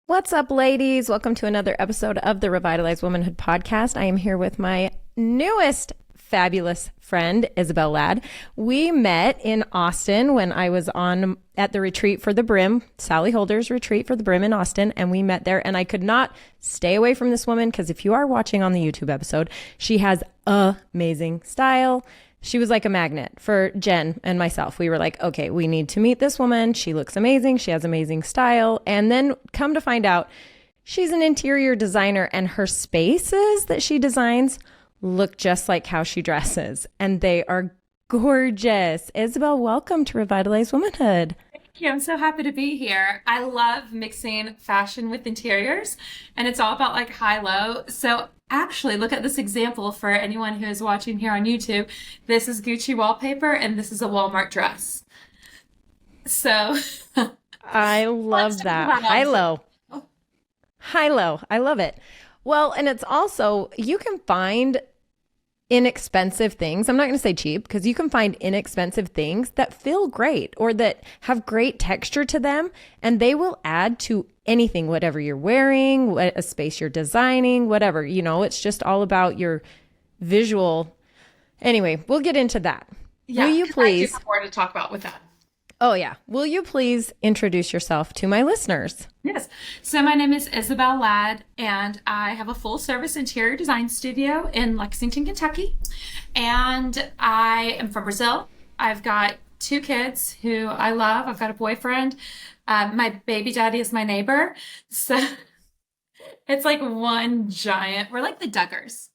What's up, ladies? Welcome to another episode of the Revitalized Womanhood podcast. I am here with my newest fabulous friend, Isabel Ladd. We met in Austin when I was on at the retreat for the Brim, Sally Holder's retreat for the Brim in Austin, and we met there. And I could not stay away from this woman because if you are watching on the YouTube episode, she has amazing style. She was like a magnet for Jen and myself. We were like, okay, we need to meet this woman. She looks amazing. She has amazing style. And then come to find out, she's an interior designer and her spaces that she designs look just like how she dresses. And they are gorgeous. Isabel, welcome to Revitalized Womanhood. Thank you. I'm so happy to be here. I love mixing fashion with interiors, and it's all about like high-low. So actually, look at this example for anyone who is watching here on YouTube. This is Gucci wallpaper, and this is a Walmart dress. So I love that. High-low. High-low. I love it. Well, and it's also, you can find inexpensive things. I'm not going to say cheap because you can find inexpensive things that feel great or that have great texture to them, and they will add to anything, whatever you're wearing, what a space you're designing, whatever, it's just all about your visual. Anyway, we'll get into that. Yeah, will you please? I do have more to talk about with that. Oh yeah. Will you please introduce yourself to my listeners? Yes. So my name is Isabel Ladd, and I have a full service interior design studio in Lexington, Kentucky. And I am from Brazil. I've got 2 kids who I love. I've got a boyfriend. My baby daddy is my neighbor. So it's like one giant, we're like the Duggars.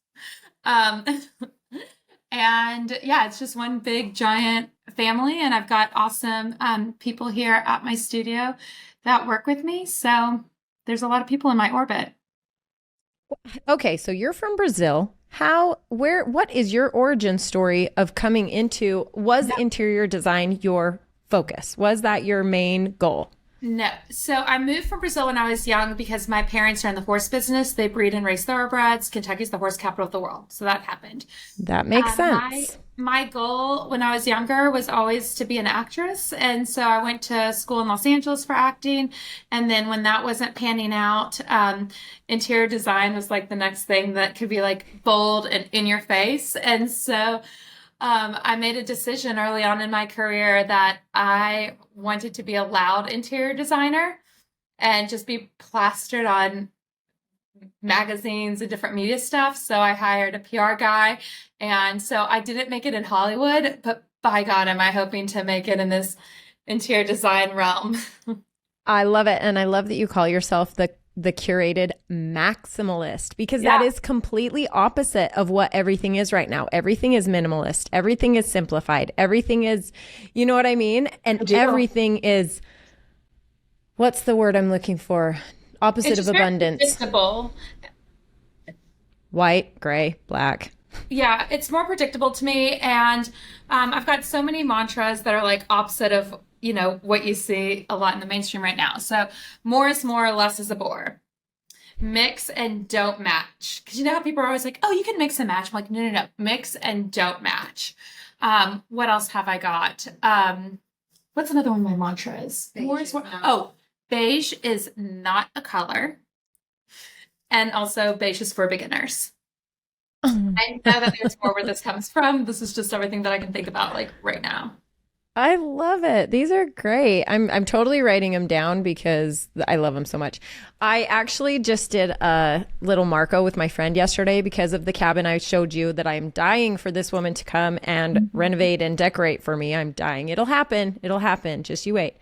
And yeah, it's just one big giant family. And I've got awesome people here at my studio that work with me. So there's a lot of people in my orbit. Okay, so you're from Brazil. What is your origin story of coming into, was interior design your focus? Was that your main goal? No. So I moved from Brazil when I was young because my parents are in the horse business. They breed and raise thoroughbreds. Kentucky's the horse capital of the world. So that happened. That makes sense. My goal when I was younger was always to be an actress. And so I went to school in Los Angeles for acting. And then when that wasn't panning out, interior design was like the next thing that could be like bold and in your face. And so I made a decision early on in my career that I wanted to be a loud interior designer and just be plastered on magazines and different media stuff. So I hired a PR guy. And so I didn't make it in Hollywood, but by God, am I hoping to make it in this interior design realm. I love it. And I love that you call yourself the curated maximalist because that is completely opposite of what everything is right now. Everything is minimalist. Everything is simplified. Everything is, you know what I mean? And everything is, what's the word I'm looking for? Opposite of abundance. Predictable. White, gray, black. Yeah, it's more predictable to me. And I've got so many mantras that are like opposite of what you see a lot in the mainstream right now. So more is more, less is a bore. Mix and don't match. Because you know how people are always like, oh, you can mix and match. I'm like, no. Mix and don't match. What else have I got? What's another one of my mantras? More is more. Oh, beige is not a color. And also beige is for beginners. I know that there's more where this comes from. This is just everything that I can think about like right now. I love it. These are great. I'm totally writing them down because I love them so much. I actually just did a little Marco with my friend yesterday because of the cabin I showed you that I'm dying for this woman to come and renovate and decorate for me. I'm dying. It'll happen. It'll happen. Just you wait.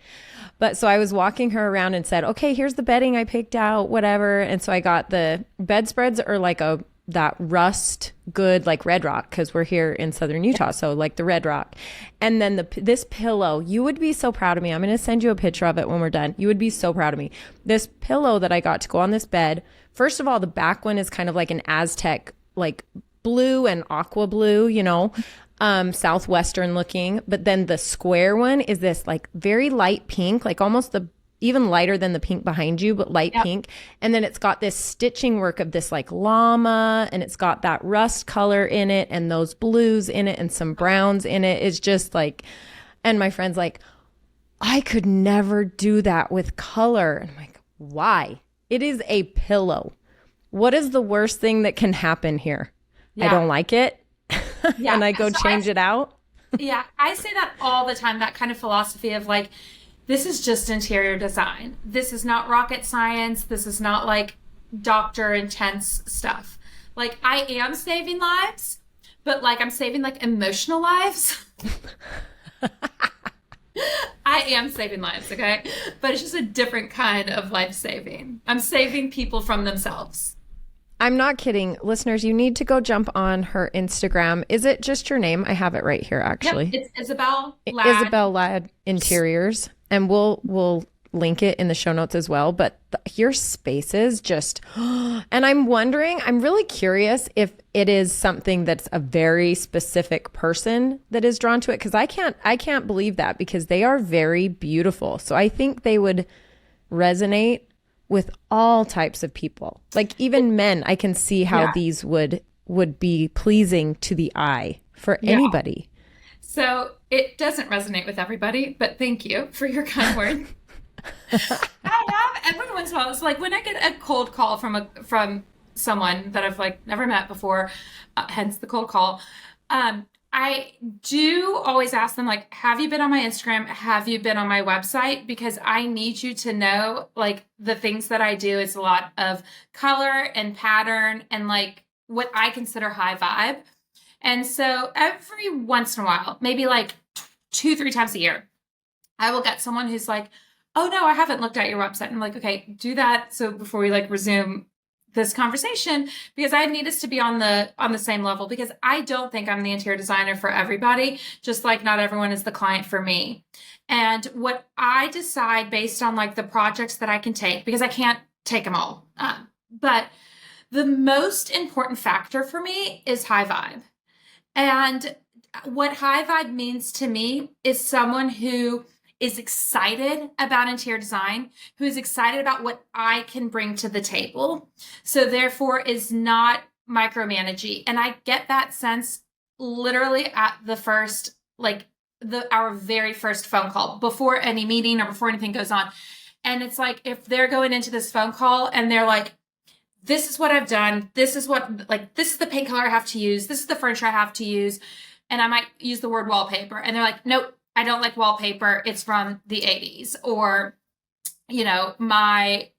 But so I was walking her around and said, okay, here's the bedding I picked out, whatever. And so I got the bedspreads are like that rust good like red rock because we're here in southern Utah, so like the red rock. And then this pillow, you would be so proud of me. I'm going to send you a picture of it when we're done. You would be so proud of me. This pillow that I got to go on this bed, first of all, the back one is kind of like an Aztec like blue and aqua blue, southwestern looking, but then the square one is this like very light pink, like almost even lighter than the pink behind you, but light pink. And then it's got this stitching work of this like llama, and it's got that rust color in it and those blues in it and some browns in it. It's just like, and my friend's like, I could never do that with color. And I'm like, why? It is a pillow. What is the worst thing that can happen here? I Yeah. don't like it. Yeah. And I go So change it out. Yeah, I say that all the time, that kind of philosophy of like, this is just interior design. This is not rocket science. This is not like doctor intense stuff. Like, I am saving lives, but like I'm saving like emotional lives. I am saving lives, okay? But it's just a different kind of life saving. I'm saving people from themselves. I'm not kidding. Listeners, you need to go jump on her Instagram. Is it just your name? I have it right here, actually. Yep, it's Isabel Ladd. Isabel Ladd Interiors. And we'll link it in the show notes as well. But your spaces just, and I'm wondering, I'm really curious if it is something that's a very specific person that is drawn to it. Because I can't believe that, because they are very beautiful. So I think they would resonate with all types of people. Like even men, I can see how these would be pleasing to the eye for anybody. So it doesn't resonate with everybody, but thank you for your kind word. I have every once in a while. It's like when I get a cold call from someone that I've like never met before, hence the cold call. I do always ask them, like, have you been on my Instagram? Have you been on my website? Because I need you to know, like, the things that I do is a lot of color and pattern and like what I consider high vibe. And so every once in a while, maybe like 2-3 times a year, I will get someone who's like, oh no, I haven't looked at your website. And I'm like, okay, do that. So before we like resume this conversation, because I need us to be on the same level, because I don't think I'm the interior designer for everybody, just like not everyone is the client for me. And what I decide based on like the projects that I can take, because I can't take them all, but the most important factor for me is high vibe. And what high vibe means to me is someone who is excited about interior design, who is excited about what I can bring to the table. So therefore is not micromanaging. And I get that sense literally at the first, like our very first phone call, before any meeting or before anything goes on. And it's like, if they're going into this phone call and they're like, this is what I've done. This is the paint color I have to use. This is the furniture I have to use. And I might use the word wallpaper. And they're like, nope, I don't like wallpaper. It's from the 80s. Or, you know, my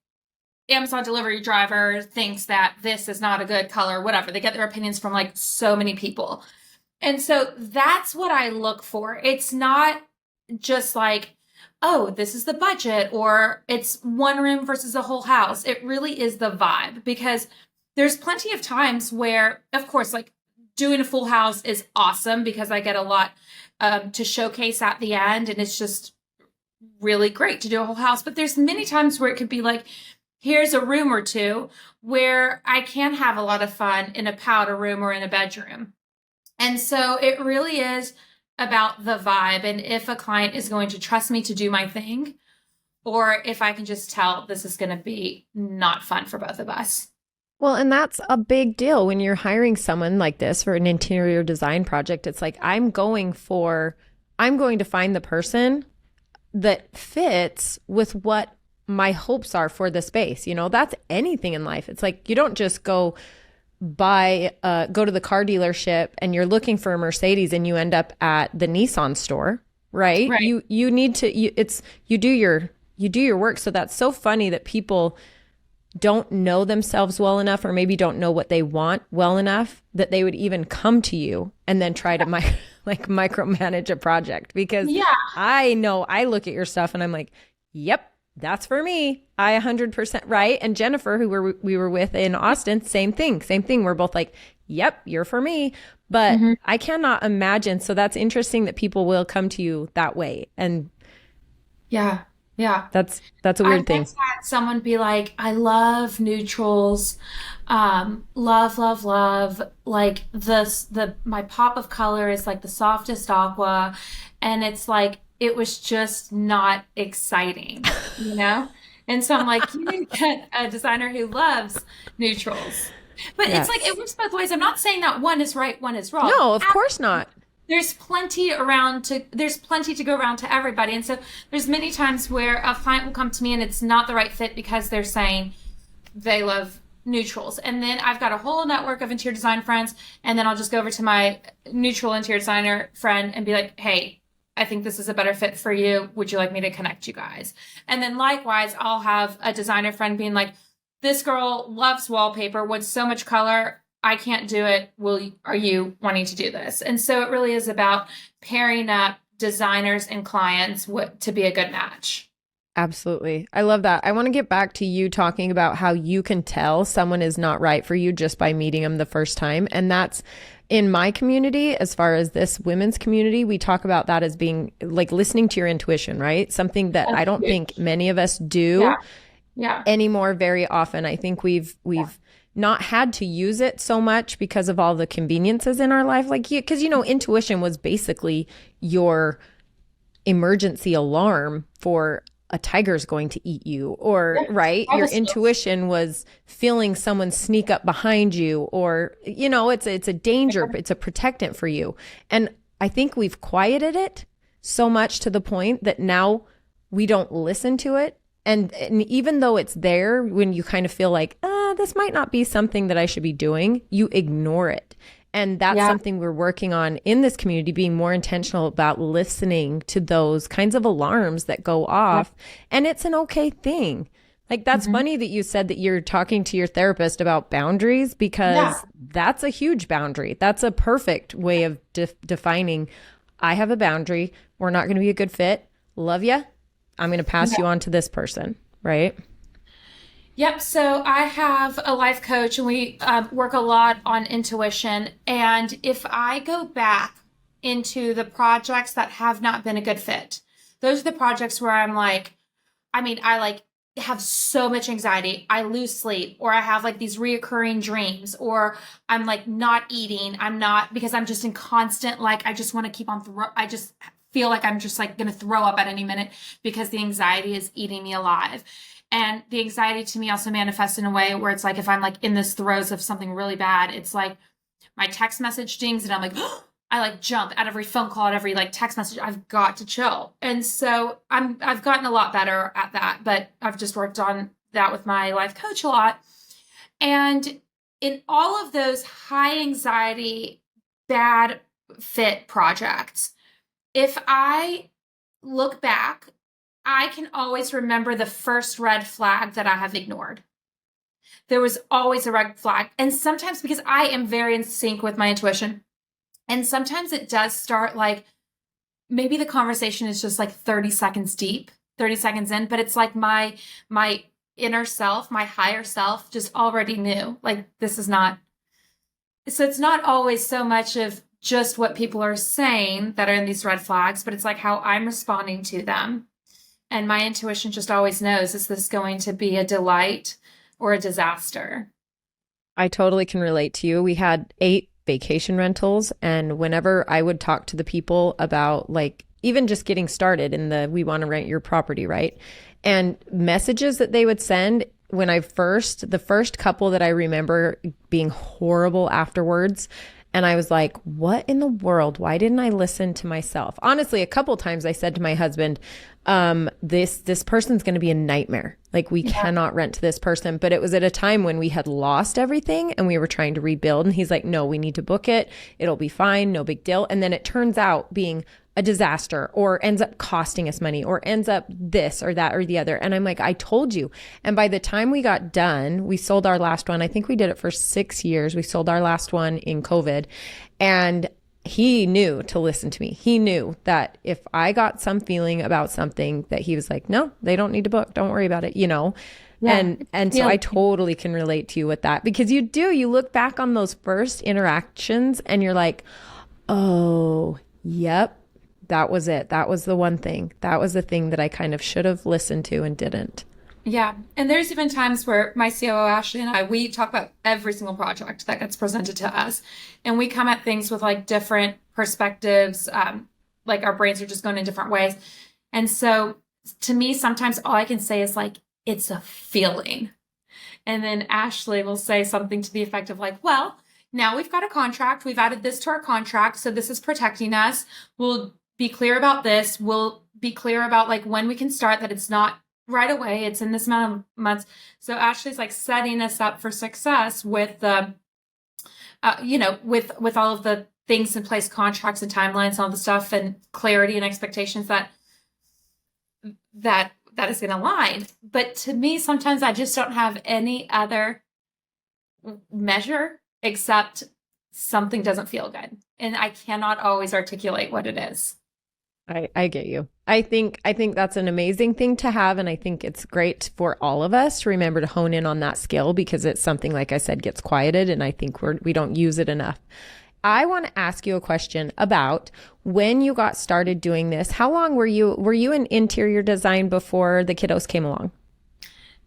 Amazon delivery driver thinks that this is not a good color, whatever. They get their opinions from like so many people. And so that's what I look for. It's not just like, oh, this is the budget, or it's one room versus a whole house. It really is the vibe, because there's plenty of times where, of course, like doing a full house is awesome because I get a lot to showcase at the end, and it's just really great to do a whole house. But there's many times where it could be like, here's a room or two where I can have a lot of fun in a powder room or in a bedroom. And so it really is about the vibe, and if a client is going to trust me to do my thing, or if I can just tell this is going to be not fun for both of us. Well, and that's a big deal when you're hiring someone like this for an interior design project. It's like, I'm going to find the person that fits with what my hopes are for the space. You know, that's anything in life. It's like, you don't just go to the car dealership and you're looking for a Mercedes and you end up at the Nissan store, right? You need to, you do your work. So that's so funny that people don't know themselves well enough, or maybe don't know what they want well enough, that they would even come to you and then try to micromanage a project. Because I know, I look at your stuff and I'm like, yep, that's for me. I 100% right. And Jennifer, who we were with in Austin, same thing. We're both like, yep, you're for me. But I cannot imagine. So that's interesting that people will come to you that way. And yeah, that's a weird thing. I've had someone be like, I love neutrals, love, like my pop of color is like the softest aqua. And it's like, it was just not exciting, you know? And so I'm like, you can get a designer who loves neutrals. But it's like, it works both ways. I'm not saying that one is right, one is wrong. No, of course not. There's plenty to go around to everybody. And so there's many times where a client will come to me and it's not the right fit because they're saying, they love neutrals. And then I've got a whole network of interior design friends. And then I'll just go over to my neutral interior designer friend and be like, hey, I think this is a better fit for you. Would you like me to connect you guys? And then likewise, I'll have a designer friend being like, this girl loves wallpaper with so much color. I can't do it. Are you wanting to do this? And so it really is about pairing up designers and clients to be a good match. Absolutely. I love that. I want to get back to you talking about how you can tell someone is not right for you just by meeting them the first time. And that's in my community, as far as this women's community, we talk about that as being like listening to your intuition, right? Something that I don't think many of us do anymore very often. I think we've not had to use it so much because of all the conveniences in our life. Like, because, intuition was basically your emergency alarm for a tiger's going to eat you, or right? Your intuition was feeling someone sneak up behind you, or, it's a danger, it's a protectant for you. And I think we've quieted it so much to the point that now we don't listen to it. And even though it's there, when you kind of feel like, this might not be something that I should be doing, you ignore it. And that's something we're working on in this community, being more intentional about listening to those kinds of alarms that go off. And it's an okay thing. Like, that's funny that you said that you're talking to your therapist about boundaries, because that's a huge boundary. That's a perfect way of defining, I have a boundary. We're not going to be a good fit. Love ya. I'm going to pass you on to this person, right? Yep. So I have a life coach, and we work a lot on intuition. And if I go back into the projects that have not been a good fit, those are the projects where I'm like, I have so much anxiety. I lose sleep, or I have like these reoccurring dreams, or I'm like not eating. Because I'm just in constant, like, I just want to keep on, I just feel like I'm just like going to throw up at any minute because the anxiety is eating me alive. And the anxiety to me also manifests in a way where it's like, if I'm like in this throes of something really bad, it's like my text message dings and I'm like, I like jump at every phone call, at every like text message. I've got to chill. And so I've gotten a lot better at that, but I've just worked on that with my life coach a lot. And in all of those high anxiety, bad fit projects, if I look back, I can always remember the first red flag that I have ignored. There was always a red flag. And sometimes, because I am very in sync with my intuition, and sometimes it does start like, maybe the conversation is just like 30 seconds deep, 30 seconds in, but it's like my inner self, my higher self just already knew, like, this is not. So it's not always so much of just what people are saying that are in these red flags, but it's like how I'm responding to them. And my intuition just always knows, is this going to be a delight or a disaster? I totally can relate to you. We had 8 vacation rentals, and whenever I would talk to the people about, like, even just getting started in we want to rent your property, right? And messages that they would send when the first couple that I remember being horrible afterwards. And I was like, what in the world? Why didn't I listen to myself? Honestly, a couple times I said to my husband, this person's going to be a nightmare. Like, we cannot rent to this person. But it was at a time when we had lost everything and we were trying to rebuild. And he's like, no, we need to book it. It'll be fine. No big deal. And then it turns out being a disaster, or ends up costing us money, or ends up this or that or the other. And I'm like, I told you. And by the time we got done, we sold our last one. I think we did it for 6 years. We sold our last one in COVID. And he knew to listen to me. He knew that if I got some feeling about something, that he was like, no, they don't need to book. Don't worry about it, Yeah. And so I totally can relate to you with that, because you look back on those first interactions and you're like, oh, yep. That was it. That was the one thing. That was the thing that I kind of should have listened to and didn't. Yeah. And there's even times where my COO, Ashley, and we talk about every single project that gets presented to us. And we come at things with like different perspectives. Like, our brains are just going in different ways. And so to me, sometimes all I can say is like, it's a feeling. And then Ashley will say something to the effect of like, well, now we've got a contract. We've added this to our contract. So this is protecting us. We'll be clear about this. We'll be clear about like when we can start, that it's not right away. It's in this amount of months. So Ashley's like setting us up for success with the, with all of the things in place, contracts and timelines, all the stuff and clarity and expectations that is going to align. But to me, sometimes I just don't have any other measure except something doesn't feel good. And I cannot always articulate what it is. I get you. I think that's an amazing thing to have. And I think it's great for all of us to remember to hone in on that skill, because it's something, like I said, gets quieted. And I think we don't use it enough. I want to ask you a question about when you got started doing this. How long were you in interior design before the kiddos came along?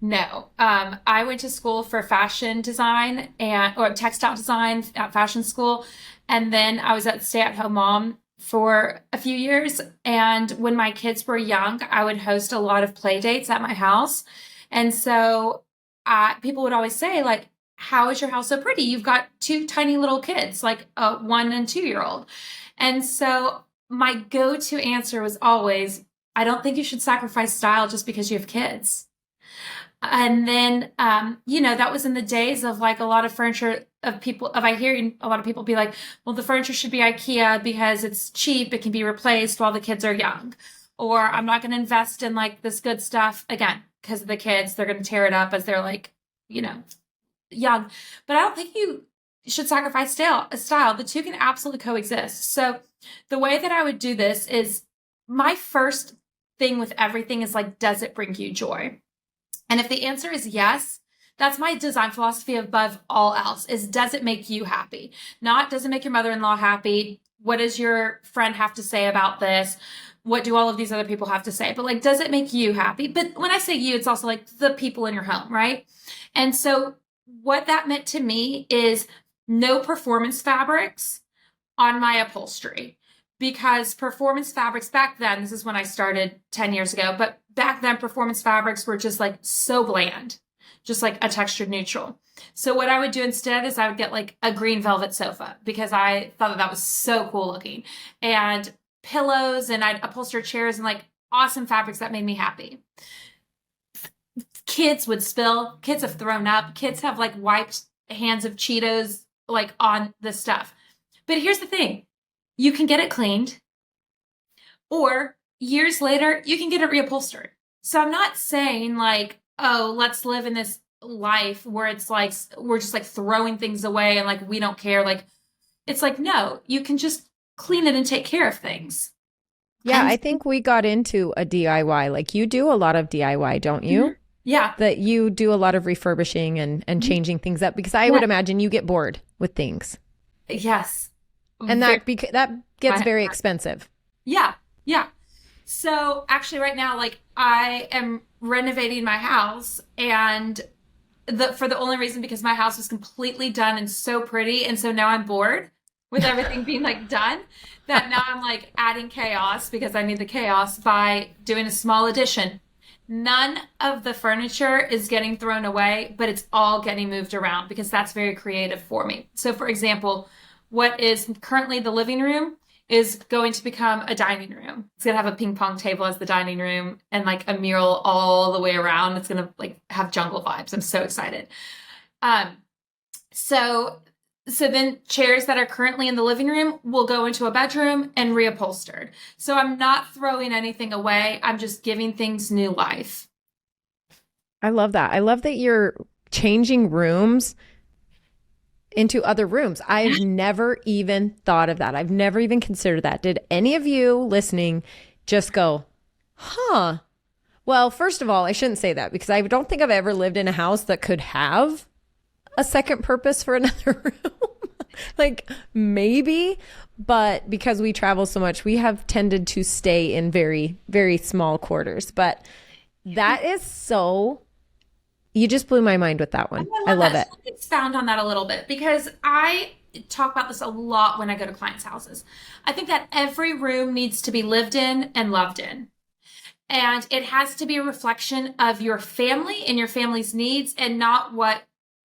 No, I went to school for fashion design or textile design at fashion school. And then I was a stay-at-home mom for a few years. And when my kids were young, I would host a lot of play dates at my house. And so people would always say, like, how is your house so pretty? You've got two tiny little kids, like a 1 and 2-year-old. And so my go-to answer was always, I don't think you should sacrifice style just because you have kids. And then, that was in the days of like a lot of furniture I hear a lot of people be like, well, the furniture should be IKEA because it's cheap. It can be replaced while the kids are young. Or I'm not going to invest in like this good stuff again, because of the kids, they're going to tear it up as they're like, young. But I don't think you should sacrifice style. The two can absolutely coexist. So the way that I would do this is, my first thing with everything is like, does it bring you joy? And if the answer is yes, that's my design philosophy above all else, is, does it make you happy? Not, does it make your mother-in-law happy? What does your friend have to say about this? What do all of these other people have to say? But like, does it make you happy? But when I say you, it's also like the people in your home, right? And so what that meant to me is no performance fabrics on my upholstery, because performance fabrics back then, this is when I started 10 years ago, but back then performance fabrics were just like so bland, just like a textured neutral. So what I would do instead is I would get like a green velvet sofa, because I thought that was so cool looking, and pillows, and I'd upholster chairs and like awesome fabrics that made me happy. Kids would spill, kids have thrown up, kids have like wiped hands of Cheetos like on the stuff. But here's the thing, you can get it cleaned, or years later, you can get it reupholstered. So I'm not saying like, oh, let's live in this life where it's like, we're just like throwing things away and like, we don't care. Like, it's like, no, you can just clean it and take care of things. Yeah, And I think we got into a DIY. Like, you do a lot of DIY, don't you? Mhm. Yeah. That you do a lot of refurbishing and changing things up, because I would imagine you get bored with things. Yes. And that gets very My- expensive. Yeah. Yeah. So actually right now, like, I am renovating my house, and for the only reason because my house was completely done and so pretty. And so now I'm bored with everything being like done, that now I'm like adding chaos, because I need the chaos, by doing a small addition. None of the furniture is getting thrown away, but it's all getting moved around, because that's very creative for me. So for example, what is currently the living room is going to become a dining room. It's going to have a ping pong table as the dining room, and like a mural all the way around. It's going to like have jungle vibes. I'm so excited. So then chairs that are currently in the living room will go into a bedroom and reupholstered. So I'm not throwing anything away. I'm just giving things new life. I love that. I love that you're changing rooms into other rooms. I've never even thought of that. I've never even considered that. Did any of you listening just go, huh? Well, first of all, I shouldn't say that, because I don't think I've ever lived in a house that could have a second purpose for another room. Like, maybe, but because we travel so much, we have tended to stay in very, very small quarters. But that is so, you just blew my mind with that one. I love it. Expound on that a little bit, because I talk about this a lot when I go to clients' houses. I think that every room needs to be lived in and loved in. And it has to be a reflection of your family and your family's needs, and not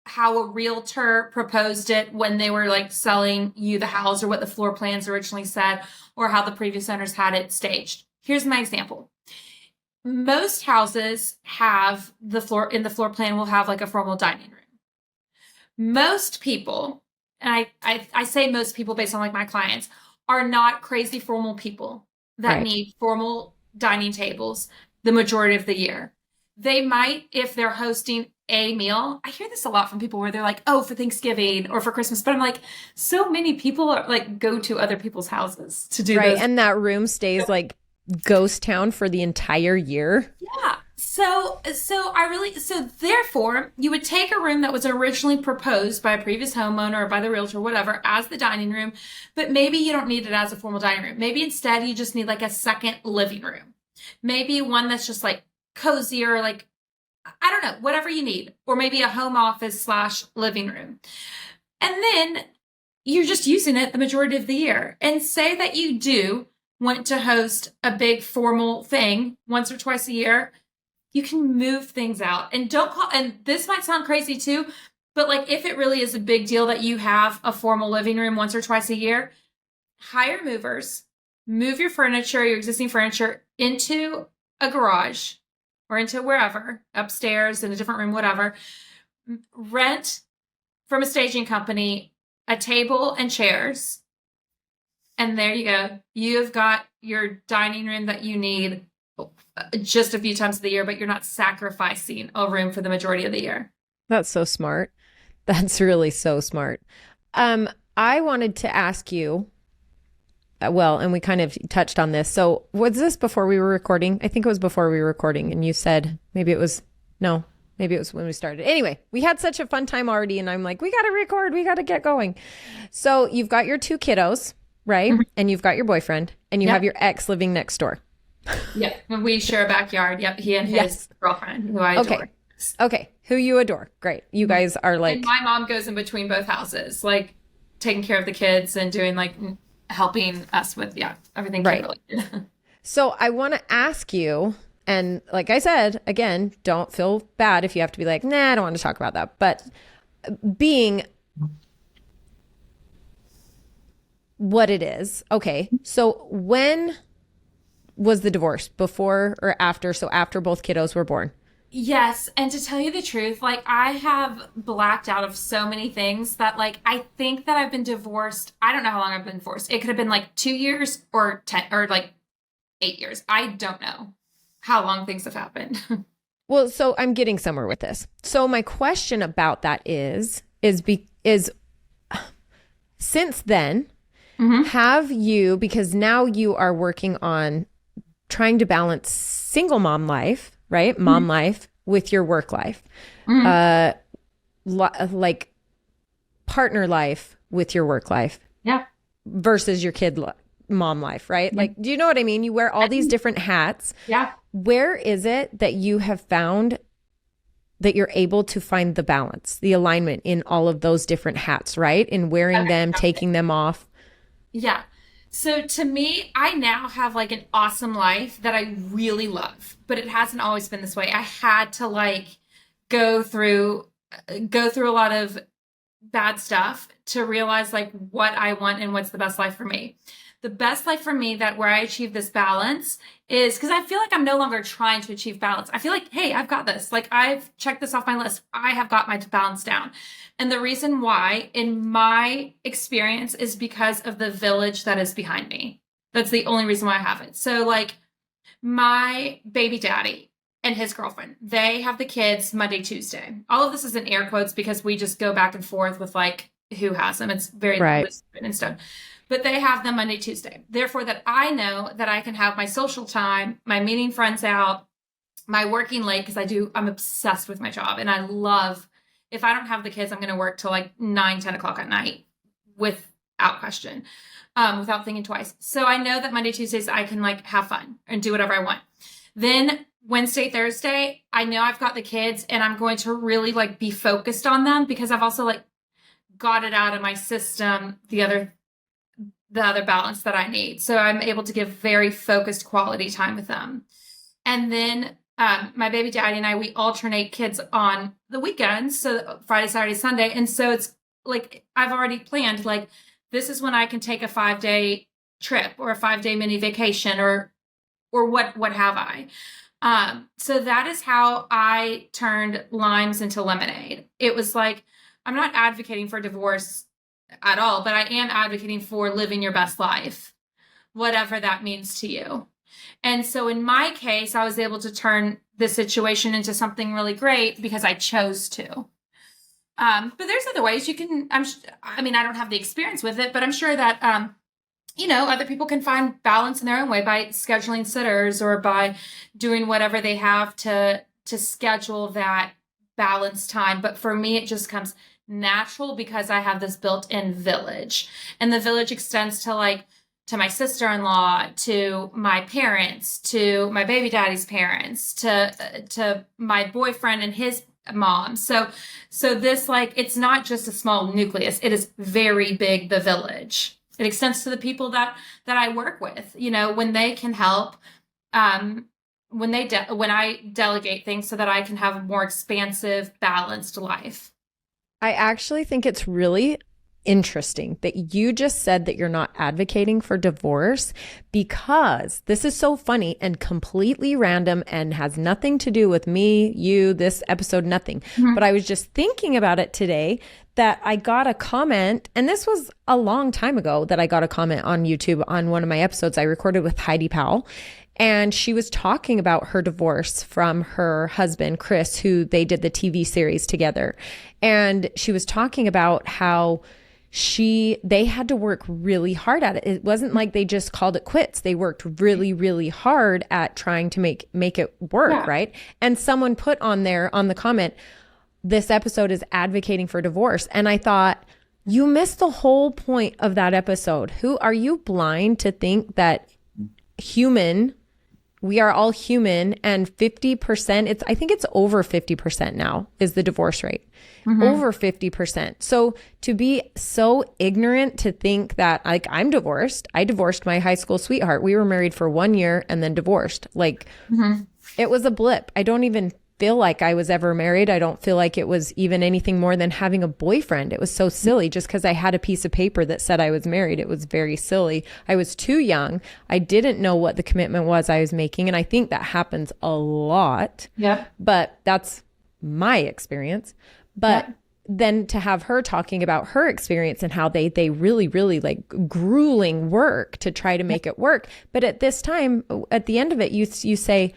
how a realtor proposed it when they were like selling you the house, or what the floor plans originally said, or how the previous owners had it staged. Here's my example. most houses have the floor plan will have like a formal dining room. Most people, and I say most people based on like my clients, are not crazy formal people that Right. need formal dining tables the majority of the year. They might, if they're hosting a meal. I hear this a lot from people where they're like, oh, for Thanksgiving or for Christmas. But I'm like, so many people are like go to other people's houses to do Right. those. And that room stays like ghost town for the entire year. Yeah. So therefore you would take a room that was originally proposed by a previous homeowner or by the realtor, whatever, as the dining room, but maybe you don't need it as a formal dining room. Maybe instead you just need like a second living room. Maybe one that's just like cozier, like, I don't know, whatever you need, or maybe a home office / living room. And then you're just using it the majority of the year. And say that you do want to host a big formal thing once or twice a year, you can move things out. And and this might sound crazy too, but like if it really is a big deal that you have a formal living room once or twice a year, hire movers, move your furniture, your existing furniture into a garage or into wherever, upstairs in a different room, whatever. Rent from a staging company a table and chairs. And there you go. You've got your dining room that you need just a few times of the year, but you're not sacrificing a room for the majority of the year. That's so smart. That's really so smart. I wanted to ask you, well, and we kind of touched on this. So was this before we were recording? I think it was before we were recording. And you said maybe it was when we started. Anyway, we had such a fun time already. And I'm like, we got to record. We got to get going. So you've got your 2 kiddos, right? Mm-hmm. And you've got your boyfriend and you have your ex living next door. Yeah. We share a backyard. Yep. He and his girlfriend, who I adore. Okay. Who you adore. Great. You guys are like. And my mom goes in between both houses, like taking care of the kids and doing like helping us with, everything. Right. So I want to ask you, and like I said, again, don't feel bad if you have to be like, nah, I don't want to talk about that. But being what it is. Okay. So when was the divorce? Before or after? So after both kiddos were born? Yes. And to tell you the truth, like I have blacked out of so many things that like, I think that I've been divorced. I don't know how long I've been divorced. It could have been like 2 years or 10 or like 8 years. I don't know how long things have happened. Well, so I'm getting somewhere with this. So my question about that is since then, have you, because now you are working on trying to balance single mom life, right? Mom life with your work life, like partner life with your work life, versus your mom life, right? Like, do you know what I mean? You wear all these different hats. Yeah. Where is it that you have found that you're able to find the balance, the alignment in all of those different hats, right? In wearing them, taking them off. Yeah. So to me, I now have like an awesome life that I really love, but it hasn't always been this way. I had to like go through a lot of bad stuff to realize like what I want and what's the best life for me. The best life for me, that where I achieve this balance, is because I feel like I'm no longer trying to achieve balance. I feel like, hey, I've got this. Like I've checked this off my list. I have got my balance down. And the reason why, in my experience, is because of the village that is behind me. That's the only reason why I have it. So like my baby daddy and his girlfriend, they have the kids Monday, Tuesday. All of this is in air quotes because we just go back and forth with like who has them. It's very written in stone. But they have them Monday, Tuesday. Therefore, that I know that I can have my social time, my meeting friends out, my working late, because I'm obsessed with my job. And I love, if I don't have the kids, I'm going to work till like 9, 10 o'clock at night without question, without thinking twice. So I know that Monday, Tuesdays, I can like have fun and do whatever I want. Then Wednesday, Thursday, I know I've got the kids and I'm going to really like be focused on them because I've also like got it out of my system, the other balance that I need. So I'm able to give very focused quality time with them. And then my baby daddy and I, we alternate kids on the weekends. So Friday, Saturday, Sunday. And so it's like, I've already planned, like, this is when I can take a 5-day trip or a 5-day mini vacation or what have I. So that is how I turned limes into lemonade. It was like, I'm not advocating for divorce at all, but I am advocating for living your best life, whatever that means to you. And so in my case, I was able to turn the situation into something really great because I chose to. But there's other ways you can, I mean, I don't have the experience with it, but I'm sure that, other people can find balance in their own way by scheduling sitters or by doing whatever they have to schedule that balance time. But for me, it just comes natural because I have this built-in village, and the village extends to my sister-in-law, to my parents, to my baby daddy's parents, to my boyfriend and his mom. So this, it's not just a small nucleus. It is very big, the village. It extends to the people that I work with, when they can help, when I delegate things so that I can have a more expansive, balanced life. I actually think it's really interesting that you just said that you're not advocating for divorce, because this is so funny and completely random and has nothing to do with me, you, this episode, nothing. Mm-hmm. But I was just thinking about it today that I got a comment, and this was a long time ago that I got a comment on YouTube on one of my episodes I recorded with Heidi Powell. And she was talking about her divorce from her husband, Chris, who they did the TV series together. And she was talking about how they had to work really hard at it. It wasn't like they just called it quits. They worked really, really hard at trying to make it work, yeah. Right? And someone put on the comment, this episode is advocating for divorce. And I thought, you missed the whole point of that episode. Who are you blind to think that we are all human, and 50%, I think it's over 50% now is the divorce rate. Mm-hmm. Over 50%. So to be so ignorant to think that, I'm divorced. I divorced my high school sweetheart. We were married for 1 year and then divorced. Mm-hmm. It was a blip. I don't even feel like I was ever married. I don't feel like it was even anything more than having a boyfriend. It was so silly just because I had a piece of paper that said I was married. It was very silly. I was too young. I didn't know what the commitment was I was making. And I think that happens a lot. Yeah. But that's my experience. But then to have her talking about her experience and how they really, really grueling work to try to make it work. But at this time, at the end of it, you say,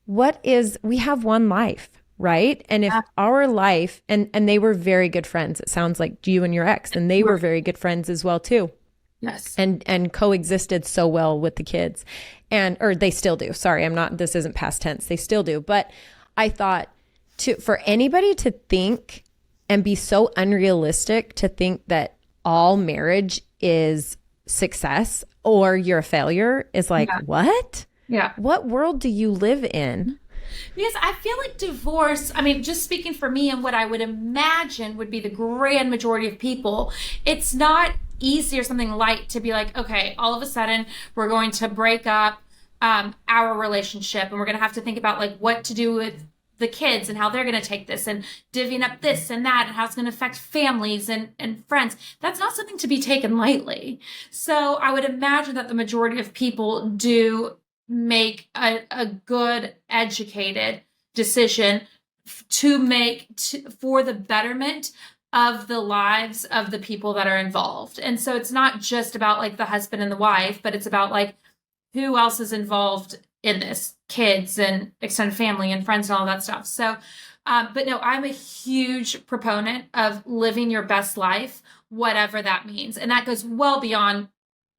we have one life, right? And if our life, and they were very good friends, it sounds like you and your ex, and they were very good friends as well too. Yes. And coexisted so well with the kids, or they still do. Sorry, this isn't past tense. They still do. But I thought for anybody to think and be so unrealistic to think that all marriage is success or you're a failure is what? Yeah. What world do you live in? Because I feel like divorce, just speaking for me and what I would imagine would be the grand majority of people, it's not easy or something light to be like, okay, all of a sudden we're going to break up our relationship, and we're going to have to think about what to do with the kids and how they're going to take this, and divvying up this and that, and how it's going to affect families and friends. That's not something to be taken lightly. So I would imagine that the majority of people do make a good, educated decision for the betterment of the lives of the people that are involved. And so it's not just about the husband and the wife, but it's about who else is involved in this, kids and extended family and friends and all that stuff. So, but no, I'm a huge proponent of living your best life, whatever that means. And that goes well beyond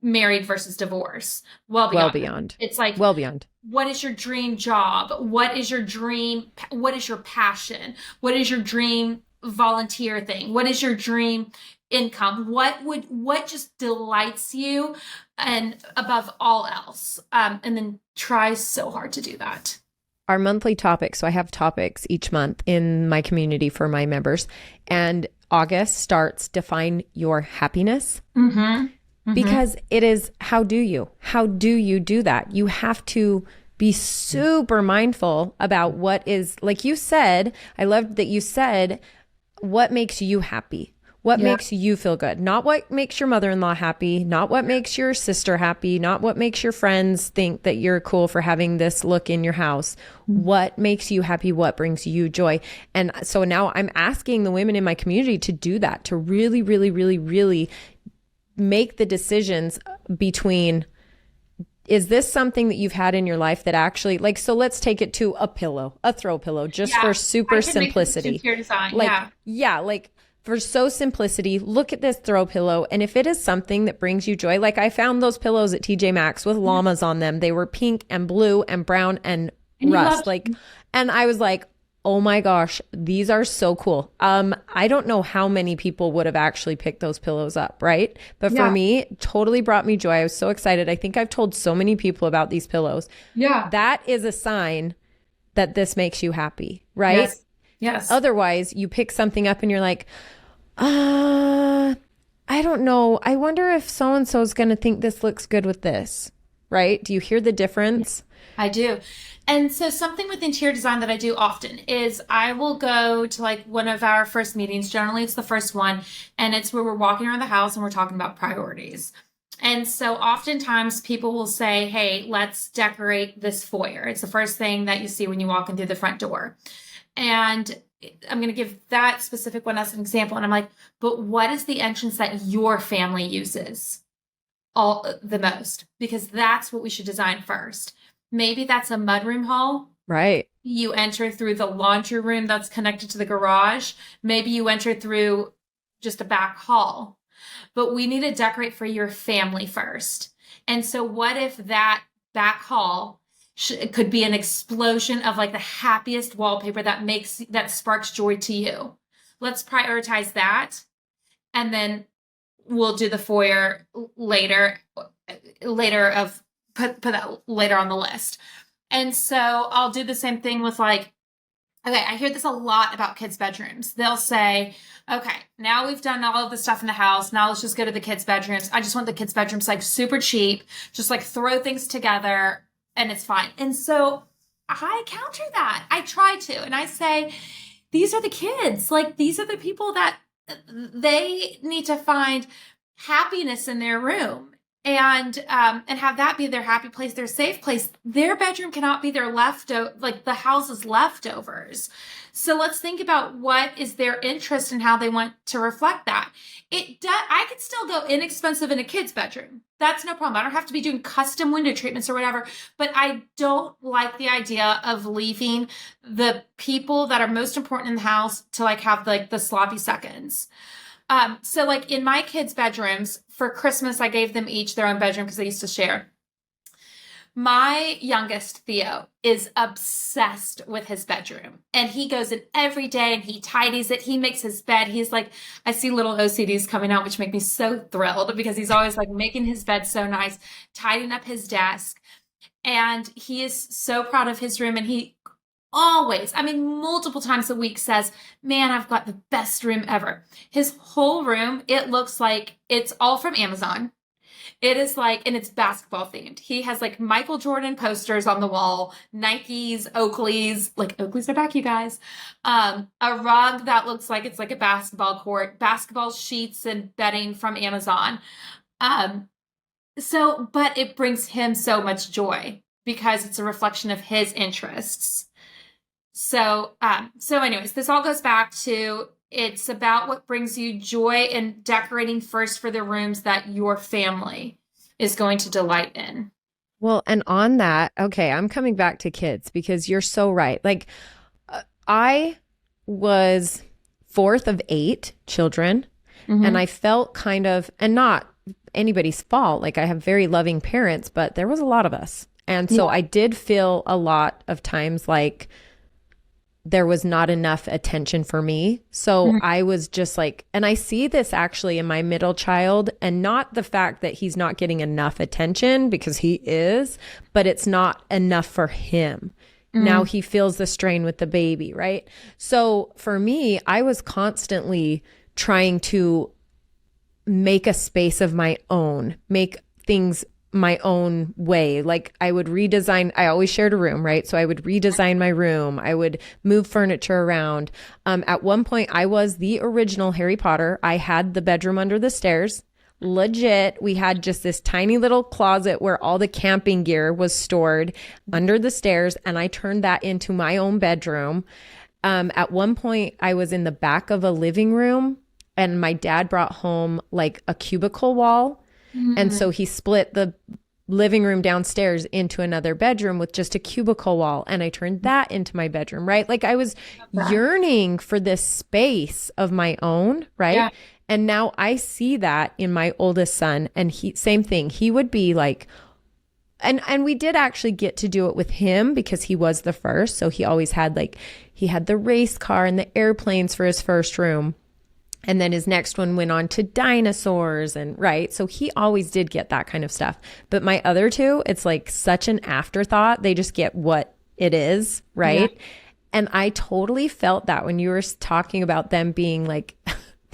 married versus divorce. Well beyond. It's well beyond. What is your dream job? What is your dream? What is your passion? What is your dream volunteer thing? What is your dream income? What just delights you and above all else? And then try so hard to do that. Our monthly topics. So I have topics each month in my community for my members, and August starts define your happiness. Mm-hmm. Mm-hmm. Because it is, how do you do that? You have to be super mindful about what is, like you said, I loved that you said, what makes you happy? What Yeah. makes you feel good? Not what makes your mother-in-law happy, not what makes your sister happy, not what makes your friends think that you're cool for having this look in your house. What makes you happy? What brings you joy? And so now I'm asking the women in my community to do that, to really, really, really, really make the decisions between, is this something that you've had in your life that actually, like, so let's take it to a pillow, a throw pillow, just for super simplicity. Interior design. Like for so simplicity, look at this throw pillow. And if it is something that brings you joy, like I found those pillows at TJ Maxx with llamas on them. They were pink and blue and brown and rust. And I was like, oh my gosh, these are so cool. I don't know how many people would have actually picked those pillows up, right? But for me, totally brought me joy. I was so excited. I think I've told so many people about these pillows. Yeah. That is a sign that this makes you happy, right? Yes. Yes. Otherwise, you pick something up and you're like, I don't know. I wonder if so-and-so is going to think this looks good with this, right? Do you hear the difference? I do. And so something with interior design that I do often is I will go to like one of our first meetings. Generally, it's the first one. And it's where we're walking around the house and we're talking about priorities. And so oftentimes people will say, hey, let's decorate this foyer. It's the first thing that you see when you walk in through the front door. And I'm going to give that specific one as an example. And I'm like, but what is the entrance that your family uses the most? Because that's what we should design first. Maybe that's a mudroom hall. Right. You enter through the laundry room that's connected to the garage. Maybe you enter through just a back hall. But we need to decorate for your family first. And so what if that back hall could be an explosion of like the happiest wallpaper that sparks joy to you? Let's prioritize that. And then we'll do the foyer later put that later on the list. And so I'll do the same thing with like, okay, I hear this a lot about kids' bedrooms. They'll say, okay, now we've done all of the stuff in the house. Now let's just go to the kids' bedrooms. I just want the kids' bedrooms like super cheap, just like throw things together and it's fine. And so I counter that. I try to. And I say, these are the kids. Like, these are the people that they need to find happiness in their room. And have that be their happy place, their safe place. Their bedroom cannot be their like the house's leftovers. So let's think about what is their interest and how they want to reflect that. I could still go inexpensive in a kid's bedroom. That's no problem. I don't have to be doing custom window treatments or whatever, but I don't like the idea of leaving the people that are most important in the house to like have like the sloppy seconds. So like in my kids' bedrooms for Christmas, I gave them each their own bedroom because they used to share. My youngest, Theo, is obsessed with his bedroom and he goes in every day and he tidies it. He makes his bed. He's like, I see little OCDs coming out, which make me so thrilled because he's always like making his bed so nice, tidying up his desk. And he is so proud of his room. And he always, multiple times a week says, man, I've got the best room ever. His whole room, it looks like it's all from Amazon. It is like, and it's basketball themed. He has like Michael Jordan posters on the wall, Nikes, Oakleys, like Oakleys are back, you guys. A rug that looks like it's like a basketball court, basketball sheets and bedding from Amazon. But it brings him so much joy because it's a reflection of his interests. So anyways, this all goes back to it's about what brings you joy and decorating first for the rooms that your family is going to delight in. Well, and on that, okay, I'm coming back to kids because you're so right. Like I was fourth of 8 children and I felt kind of, and not anybody's fault, like I have very loving parents, but there was a lot of us. And so I did feel a lot of times like there was not enough attention for me. So I was just like, and I see this actually in my middle child, and not the fact that he's not getting enough attention because he is, but it's not enough for him. Now he feels the strain with the baby, right? So for me, I was constantly trying to make a space of my own, make things my own way. Like I would redesign, I always shared a room, right? So I would redesign my room. I would move furniture around. At one point, I was the original Harry Potter. I had the bedroom under the stairs. Legit, we had just this tiny little closet where all the camping gear was stored under the stairs, and I turned that into my own bedroom. At one point, I was in the back of a living room, and my dad brought home like a cubicle wall. And so he split the living room downstairs into another bedroom with just a cubicle wall. And I turned that into my bedroom, right? Like I was yearning for this space of my own, right? Yeah. And now I see that in my oldest son, and he, same thing. He would be like, and we did actually get to do it with him because he was the first. So he always had like, he had the race car and the airplanes for his first room. And then his next one went on to dinosaurs and right. So he always did get that kind of stuff. But my other two, it's like such an afterthought. They just get what it is. Right. Yeah. And I totally felt that when you were talking about them being like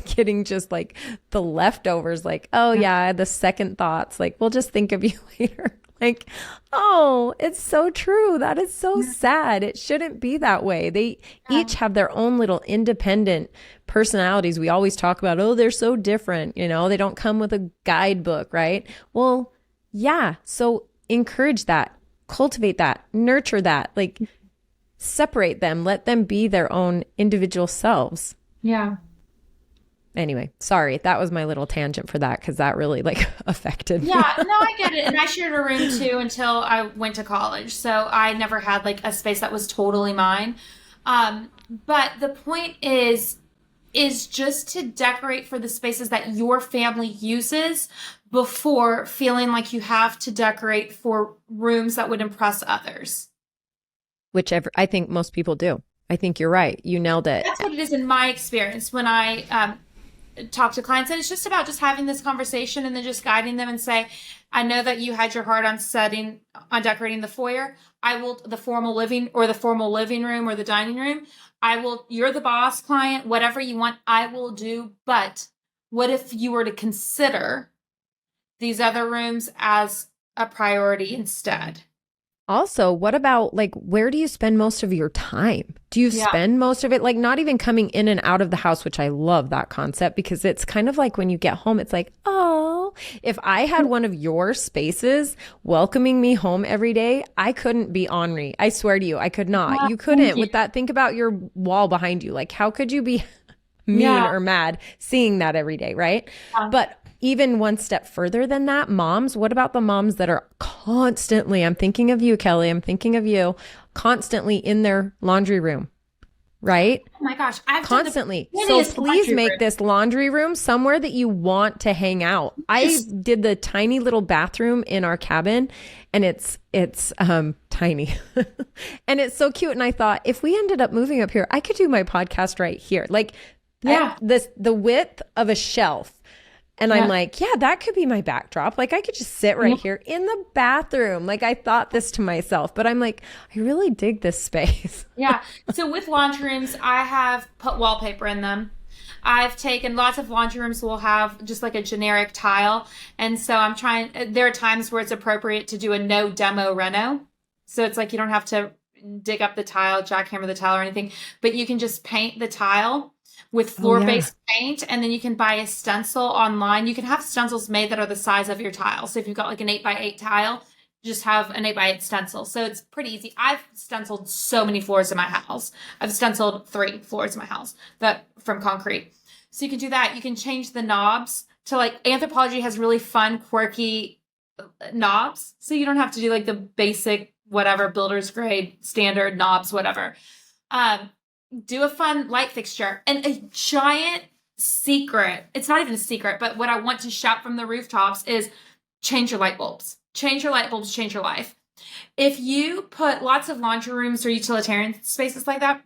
getting just like the leftovers, like, oh yeah, the second thoughts, like, we'll just think of you later. Like, oh, it's so true. That is so sad. It shouldn't be that way. They each have their own little independent personalities. We always talk about, oh, they're so different. You know, they don't come with a guidebook, right? Well, yeah. So encourage that, cultivate that, nurture that, like separate them, let them be their own individual selves. Yeah. Anyway, sorry, that was my little tangent for that because that really like affected me. Yeah, no, I get it. And I shared a room too until I went to college. So I never had like a space that was totally mine. But the point is just to decorate for the spaces that your family uses before feeling like you have to decorate for rooms that would impress others. Whichever, I think most people do. I think you're right. You nailed it. That's what it is in my experience when I talk to clients, and it's just about just having this conversation and then just guiding them and say, I know that you had your heart on decorating the foyer. The formal living room or the dining room. You're the boss client, whatever you want, I will do. But what if you were to consider these other rooms as a priority instead? Also, what about like, where do you spend most of your time? Do you spend most of it like not even coming in and out of the house, which I love that concept because it's kind of like when you get home, it's like, oh, if I had one of your spaces welcoming me home every day, I couldn't be ornery. I swear to you, I could not. You couldn't with that. Think about your wall behind you. Like, how could you be mean or mad seeing that every day, right? But even one step further than that, moms, what about the moms that are constantly, I'm thinking of you, Kelly, I'm thinking of you, constantly in their laundry room, right? Oh my gosh. I've constantly. So please make this laundry room somewhere that you want to hang out. I did the tiny little bathroom in our cabin and it's tiny and it's so cute. And I thought if we ended up moving up here, I could do my podcast right here. Like the width of a shelf. And I'm like, yeah, that could be my backdrop. Like I could just sit right here in the bathroom. Like I thought this to myself, but I'm like, I really dig this space. Yeah. So with laundry rooms, I have put wallpaper in them. I've taken lots of laundry rooms will have just like a generic tile. And so there are times where it's appropriate to do a no demo reno. So it's like you don't have to dig up the tile, jackhammer the tile or anything, but you can just paint the tile with floor-based paint, and then you can buy a stencil online. You can have stencils made that are the size of your tile. So if you've got like an 8x8 tile, just have an 8x8 stencil. So it's pretty easy. I've stenciled so many floors in my house. I've stenciled 3 floors in my house from concrete. So you can do that. You can change the knobs to like Anthropologie has really fun, quirky knobs. So you don't have to do like the basic, whatever, builder's grade, standard knobs, whatever. Do a fun light fixture and a giant secret. It's not even a secret, but what I want to shout from the rooftops is change your light bulbs. Change your light bulbs, change your life. If you put lots of laundry rooms or utilitarian spaces like that,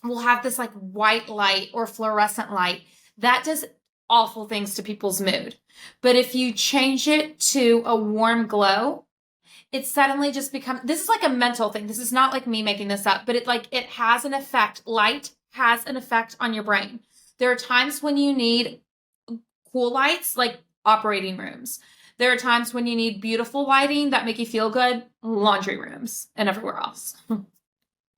will have this like white light or fluorescent light that does awful things to people's mood. But if you change it to a warm glow, it suddenly just becomes, this is like a mental thing. This is not like me making this up, but it has an effect. Light has an effect on your brain. There are times when you need cool lights, like operating rooms. There are times when you need beautiful lighting that make you feel good, laundry rooms and everywhere else.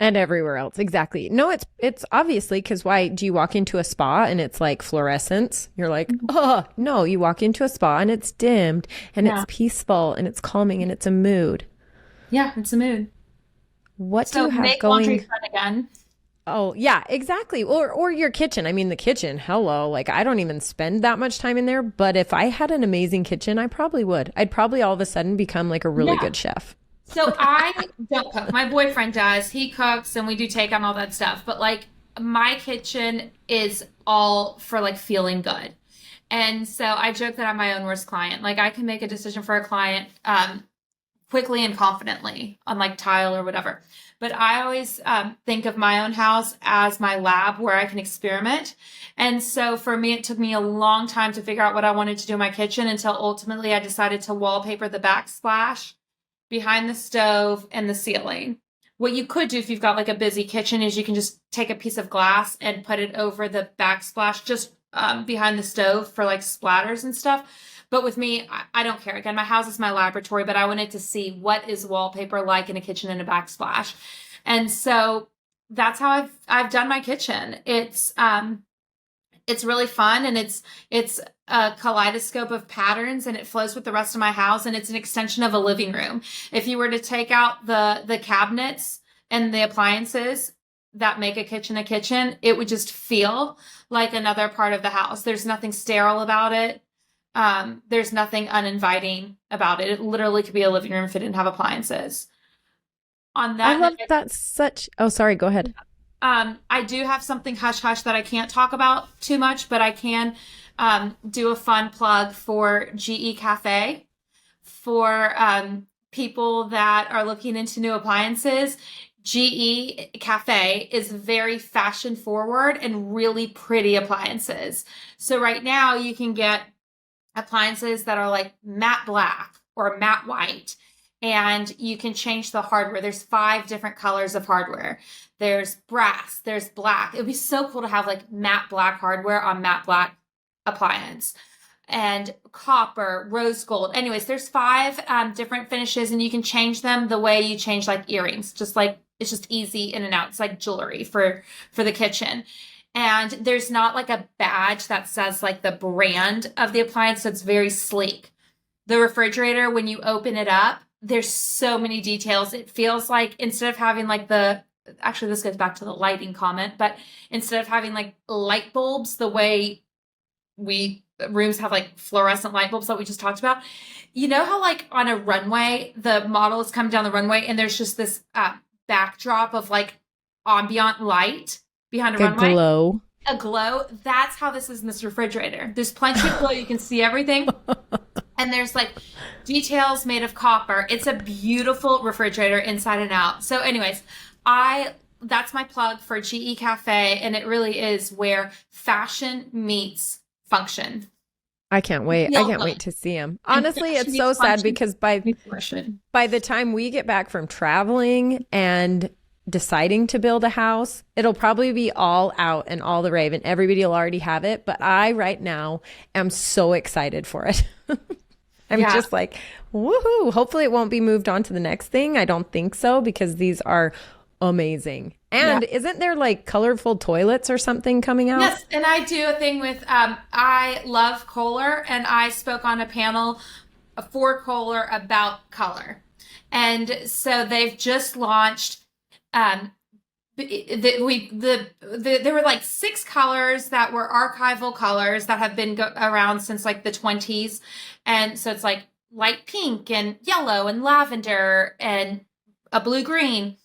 And everywhere else. Exactly. No, it's obviously because why do you walk into a spa and it's like fluorescence? You're like, oh, no, you walk into a spa and it's dimmed and Yeah. it's peaceful and it's calming and it's a mood. Yeah, it's a mood. What do So you have make laundry going? fun again. Oh, yeah, exactly. Or your kitchen. I mean, the kitchen, hello. Like I don't even spend that much time in there, but if I had an amazing kitchen, I probably would. I'd probably all of a sudden become like a really Yeah. good chef. So I don't cook. My boyfriend does. He cooks and we do take on all that stuff. But like my kitchen is all for like feeling good. And so I joke that I'm my own worst client. Like I can make a decision for a client quickly and confidently on like tile or whatever. But I always think of my own house as my lab where I can experiment. And so for me, it took me a long time to figure out what I wanted to do in my kitchen until ultimately I decided to wallpaper the backsplash behind the stove and the ceiling. What you could do if you've got like a busy kitchen is you can just take a piece of glass and put it over the backsplash just behind the stove for like splatters and stuff. But with me, I don't care. Again, my house is my laboratory, but I wanted to see what is wallpaper like in a kitchen and a backsplash. And so that's how I've done my kitchen. It's really fun and it's a kaleidoscope of patterns and it flows with the rest of my house and it's an extension of a living room. If you were to take out the cabinets and the appliances that make a kitchen, it would just feel like another part of the house. There's nothing sterile about it. There's nothing uninviting about it. It literally could be a living room if it didn't have appliances. On I that love note, that such. Oh, sorry, go ahead. I do have something hush hush that I can't talk about too much, but I can do a fun plug for GE Cafe for people that are looking into new appliances. GE Cafe is very fashion forward and really pretty appliances. So right now you can get appliances that are like matte black or matte white and you can change the hardware. There's 5 different colors of hardware. There's brass, there's black. It would be so cool to have like matte black hardware on matte black appliance and copper, rose gold. Anyways, there's 5 different finishes and you can change them the way you change like earrings. Just like it's just easy in and out. It's like jewelry for the kitchen. And there's not like a badge that says like the brand of the appliance. So it's very sleek. The refrigerator, when you open it up, there's so many details. It feels like instead of having like actually this goes back to the lighting comment, but instead of having like light bulbs, the way rooms have like fluorescent light bulbs that we just talked about, you know how like on a runway, the model is coming down the runway and there's just this backdrop of like ambient light behind a Like a runway. glow. A glow. That's how this is in this refrigerator. There's plenty of glow. You can see everything. And there's like details made of copper. It's a beautiful refrigerator inside and out. So anyways, that's my plug for GE Cafe. And it really is where fashion meets function. I can't wait. I can't wait to see him. Honestly, it's so sad because by the time we get back from traveling and deciding to build a house, it'll probably be all out and all the rave and everybody will already have it. But I right now am so excited for it. I'm just like, woohoo. Hopefully it won't be moved on to the next thing. I don't think so because these are amazing. And isn't there like colorful toilets or something coming out? Yes, and I do a thing with I love Kohler, and I spoke on a panel for Kohler about color. And so they've just launched there were like 6 colors that were archival colors that have been around since like the 20s. And so it's like light pink and yellow and lavender and a blue green.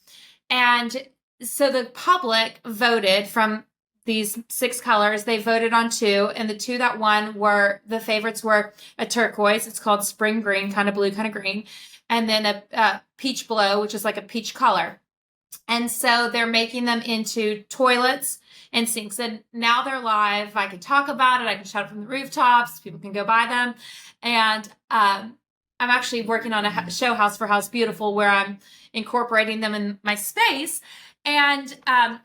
And so the public voted from these 6 colors. They voted on 2, and the 2 that won were the favorites were a turquoise. It's called spring green, kind of blue, kind of green. And then a peach blow, which is like a peach color. And so they're making them into toilets and sinks. And now they're live. I can talk about it. I can shout it from the rooftops. People can go buy them. And I'm actually working on a show, House for House Beautiful, where I'm incorporating them in my space. And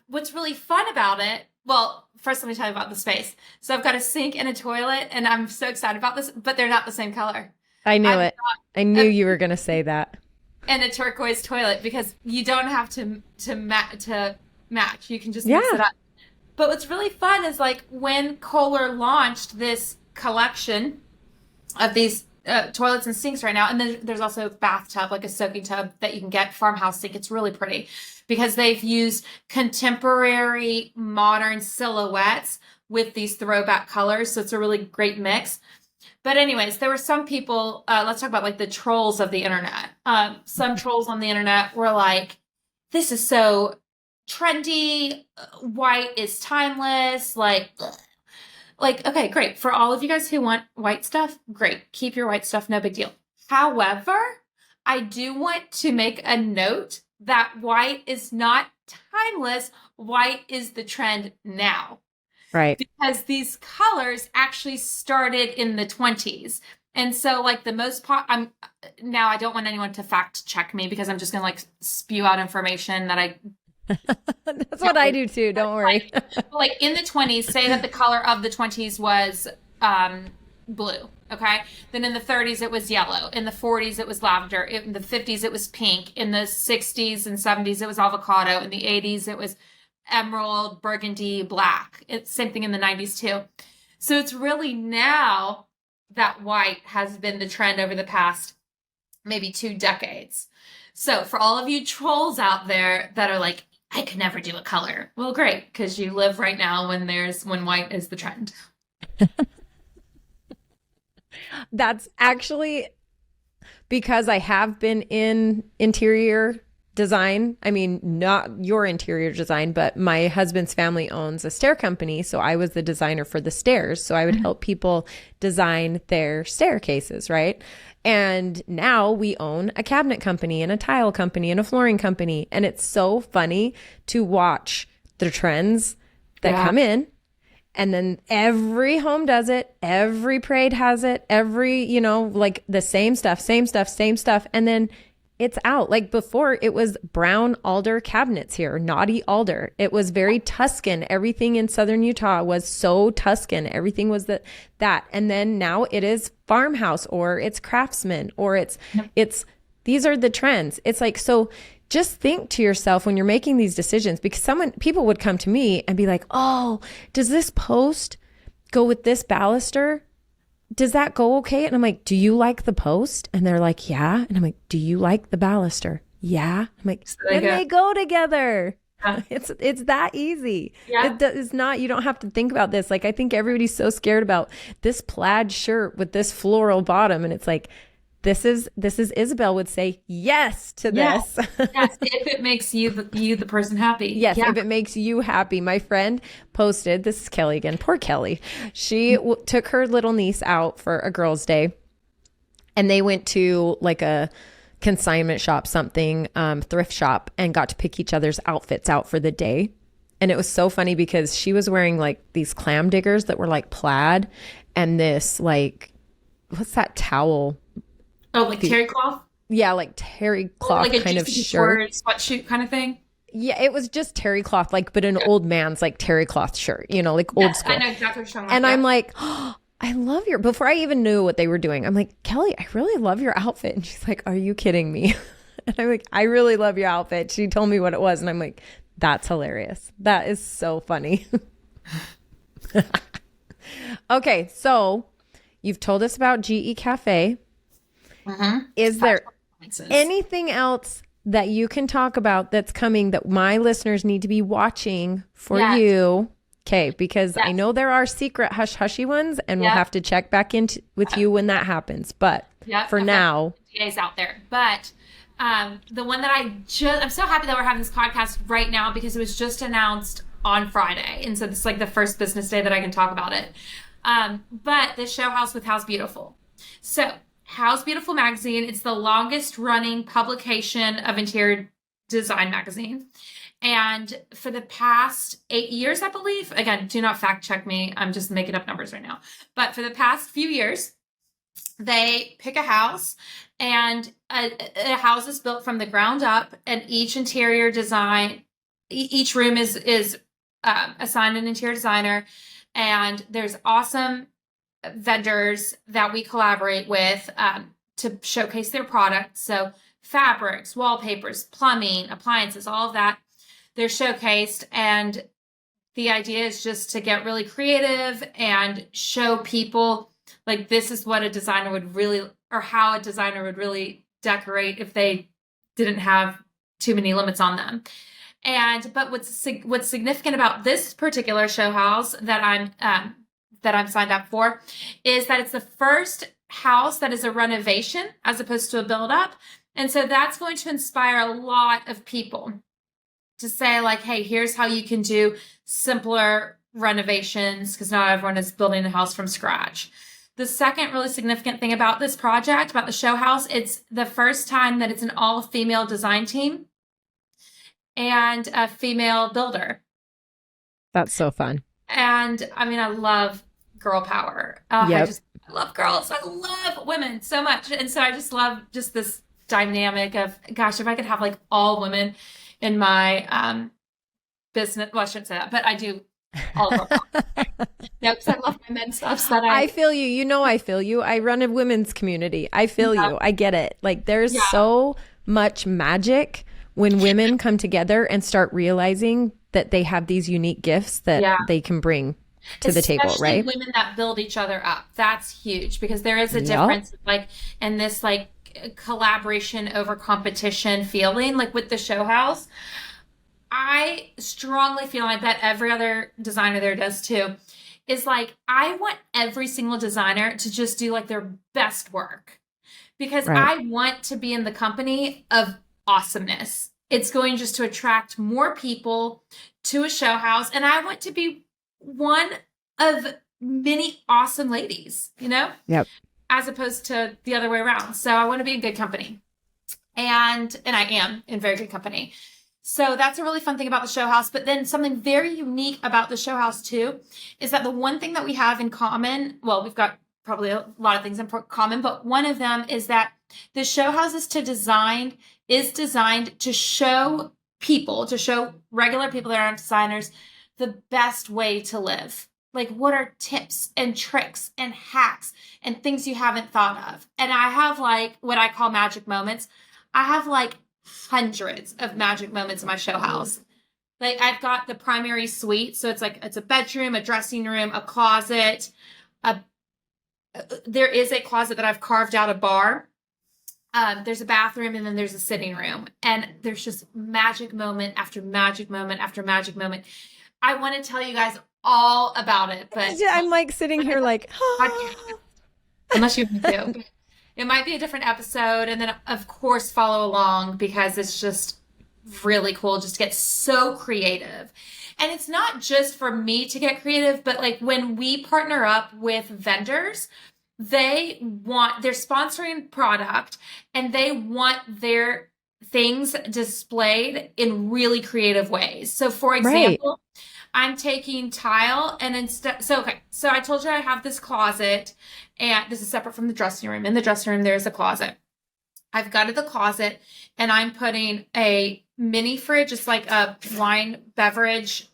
what's really fun about it, well, first let me tell you about the space. So I've got a sink and a toilet, and I'm so excited about this, but they're not the same color. I knew I'm it. I knew not you were going to say that. and a turquoise toilet because you don't have to match. You can just mix it Yeah. up. But what's really fun is like when Kohler launched this collection of these toilets and sinks right now, and then there's also a bathtub, like a soaking tub that you can get, farmhouse sink. It's really pretty because they've used contemporary modern silhouettes with these throwback colors, so it's a really great mix. But anyways, there were some people, let's talk about like the trolls of the internet. Some trolls on the internet were like, this is so trendy, white is timeless, like, okay, great. For all of you guys who want white stuff, great. Keep your white stuff, no big deal. However, I do want to make a note that white is not timeless. White is the trend now. Right. Because these colors actually started in the 20s. And so like the most I'm now I don't want anyone to fact check me because I'm just going to like spew out information that I That's what I do too. Don't worry. like in the 20s, say that the color of the 20s was blue. Okay. Then in the 30s, it was yellow. In the 40s, it was lavender. In the 50s, it was pink. In the 60s and 70s, it was avocado. In the 80s, it was emerald, burgundy, black. It's same thing in the 90s too. So it's really now that white has been the trend over the past maybe 2 decades. So for all of you trolls out there that are like, I could never do a color. Well, great, because you live right now when white is the trend. That's actually because I have been in interior design. I mean, not your interior design, but my husband's family owns a stair company. So I was the designer for the stairs. So I would help people design their staircases, right? And now we own a cabinet company and a tile company and a flooring company. And it's so funny to watch the trends that come in. And then every home does it. Every parade has it. Every, like the same stuff, same stuff, same stuff. And then it's out. Like before, it was brown alder cabinets here, naughty alder. It was very Tuscan. Everything in southern Utah was so Tuscan. Everything was that. And then now it is farmhouse, or it's craftsman, or it's these are the trends. It's like, so just think to yourself when you're making these decisions, because people would come to me and be like, oh, does this post go with this baluster? Does that go okay? And I'm like, do you like the post? And they're like, yeah. And I'm like, do you like the baluster? Yeah. I'm like, then they go together. Yeah. It's that easy. Yeah. It's not, you don't have to think about this. Like, I think everybody's so scared about this plaid shirt with this floral bottom. And it's like, this is Isabel would say yes to this. Yes, if it makes you the person happy. Yes, if it makes you happy. My friend posted, this is Kelly again, poor Kelly. She took her little niece out for a girls' day, and they went to like a consignment shop, something, thrift shop, and got to pick each other's outfits out for the day. And it was so funny because she was wearing like these clam diggers that were like plaid, and this like, what's that towel? Oh, like terry cloth? Yeah, like terry cloth like kind of shirt. Sweatshirt kind of thing? Yeah, it was just terry cloth, like, but an old man's like terry cloth shirt, like old school. I know exactly what you're talking about. And I'm like, oh, I love before I even knew what they were doing, I'm like, Kelly, I really love your outfit. And she's like, are you kidding me? And I'm like, I really love your outfit. She told me what it was. And I'm like, that's hilarious. That is so funny. Okay, so you've told us about GE Cafe. Is there anything else that you can talk about that's coming that my listeners need to be watching for you? Okay, because I know there are secret hush-hushy ones, and we'll have to check back in with you when that happens. But for now, TA's out there. But the one that I'm so happy that we're having this podcast right now because it was just announced on Friday, and so this is like the first business day that I can talk about it. But the show house with House Beautiful. So House Beautiful magazine, it's the longest running publication of interior design magazine. And for the past 8 years, I believe, again, do not fact check me. I'm just making up numbers right now. But for the past few years, they pick a house, and a house is built from the ground up, and each interior design, each room is assigned an interior designer, and there's awesome vendors that we collaborate with. to showcase their product. So fabrics, wallpapers, plumbing, appliances, all of that, they're showcased. And the idea is just to get really creative and show people like this is what a designer would really, or how a designer would really decorate if they didn't have too many limits on them. But what's significant about this particular show house that I'm signed up for is that it's the first house that is a renovation as opposed to a build up. And so that's going to inspire a lot of people to say like, hey, here's how you can do simpler renovations because not everyone is building a house from scratch. The second really significant thing about this project, about the show house, it's the first time that it's an all-female design team and a female builder. That's so fun. And I mean, I love girl power. Yep. I love girls. I love women so much. And so I just love just this dynamic of, gosh, if I could have like all women in my business. Well, I shouldn't say that, but I do all girl power. No, because I love my men stuff. So I feel you. You know, I feel you. I run a women's community. I feel you. I get it. Like there's so much magic when women come together and start realizing that they have these unique gifts that they can bring to the table, right? Women that build each other up. That's huge because there is a difference like in this like collaboration over competition feeling like with the show house. I strongly feel, I bet every other designer there does too, is like I want every single designer to just do like their best work because I want to be in the company of awesomeness. It's going just to attract more people to a show house. And I want to be one of many awesome ladies, you know? Yep. As opposed to the other way around. So I want to be in good company. And I am in very good company. So that's a really fun thing about the show house. But then something very unique about the show house too, is that the one thing that we have in common, well, we've got probably a lot of things in common, but one of them is that the show house is designed to show people, to show regular people that aren't designers, the best way to live. Like what are tips and tricks and hacks and things you haven't thought of? And I have like what I call magic moments. I have like hundreds of magic moments in my show house. Like I've got the primary suite. So it's a bedroom, a dressing room, a closet. There is a closet that I've carved out a bar. There's a bathroom and then there's a sitting room. And there's just magic moment after magic moment after magic moment. I want to tell you guys all about it, but I'm like sitting here like, unless you do. It might be a different episode. And then of course follow along because it's just really cool just to get so creative. And it's not just for me to get creative, but like when we partner up with vendors, they're sponsoring product and they want their things displayed in really creative ways. So for example, I'm taking tile and so I told you I have this closet and this is separate from the dressing room. In the dressing room, there's a closet. I've gutted the closet and I'm putting a mini fridge. It's like a wine beverage.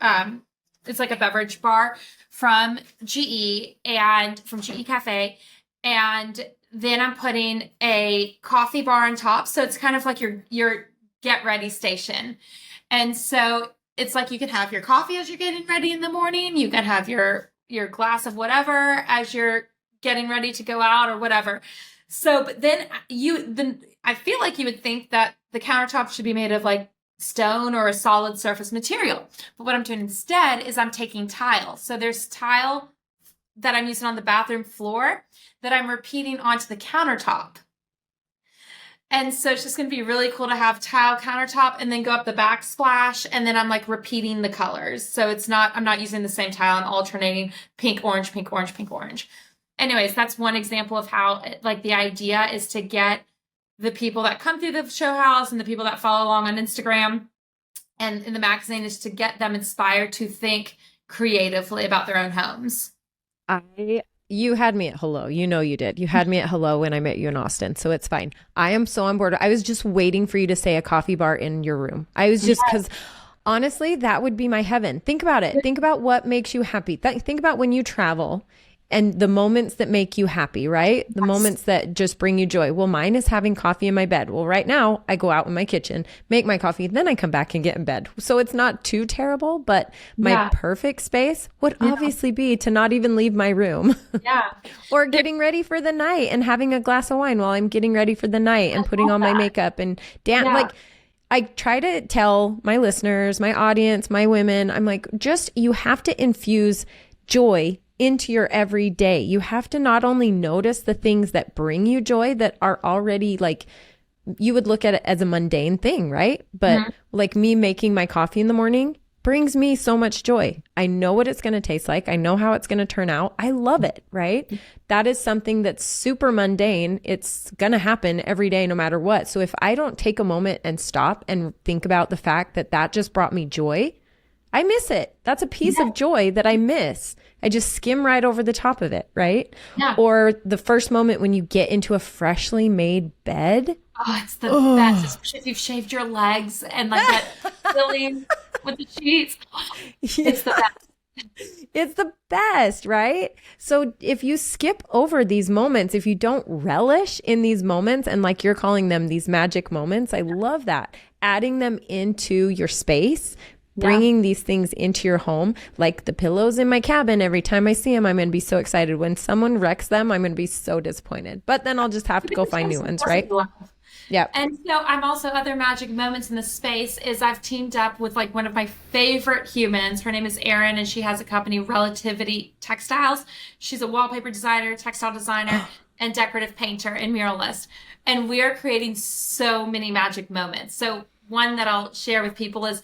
It's like a beverage bar from GE and from GE Cafe. And then I'm putting a coffee bar on top. So it's kind of like your get ready station. And so it's like you can have your coffee as you're getting ready in the morning. You can have your glass of whatever as you're getting ready to go out or whatever. So, but then I feel like you would think that the countertop should be made of like stone or a solid surface material. But what I'm doing instead is I'm taking tile. So there's tile that I'm using on the bathroom floor that I'm repeating onto the countertop. And so it's just going to be really cool to have tile countertop and then go up the backsplash. And then I'm like repeating the colors. So I'm not using the same tile. I'm alternating pink, orange, pink, orange, pink, orange. Anyways, that's one example of how like the idea is to get the people that come through the show house and the people that follow along on Instagram and in the magazine is to get them inspired to think creatively about their own homes. You had me at hello. You know you did. You had me at hello when I met you in Austin. So it's fine. I am so on board. I was just waiting for you to say a coffee bar in your room. I was just because honestly, that would be my heaven. Think about it. Think about what makes you happy. Think about when you travel and the moments that make you happy, right? The moments that just bring you joy. Well, mine is having coffee in my bed. Well, right now I go out in my kitchen, make my coffee, then I come back and get in bed. So it's not too terrible, but my perfect space would obviously be to not even leave my room. Yeah. Or getting ready for the night and having a glass of wine while I'm getting ready for the night and putting on my makeup and dance. Like, I try to tell my listeners, my audience, my women, I'm like, just, you have to infuse joy into your everyday. You have to not only notice the things that bring you joy that are already like, you would look at it as a mundane thing, right? But like me making my coffee in the morning brings me so much joy. I know what it's going to taste like. I know how it's going to turn out. I love it, right? That is something that's super mundane. It's going to happen every day, no matter what. So if I don't take a moment and stop and think about the fact that that just brought me joy, I miss it. That's a piece of joy that I miss. I just skim right over the top of it, right? Yeah. Or the first moment when you get into a freshly made bed. Oh, it's the best, especially if you've shaved your legs and like that feeling with the sheets. It's the best. It's the best, right? So if you skip over these moments, if you don't relish in these moments, and like you're calling them these magic moments, I love that. Adding them into your space, bringing these things into your home, like the pillows in my cabin. Every time I see them, I'm going to be so excited. When someone wrecks them, I'm going to be so disappointed. But then I'll just have to go find new ones, right? Yeah. And so I'm also, other magic moments in the space is I've teamed up with like one of my favorite humans. Her name is Erin, and she has a company, Relativity Textiles. She's a wallpaper designer, textile designer, and decorative painter and muralist. And we are creating so many magic moments. So one that I'll share with people is,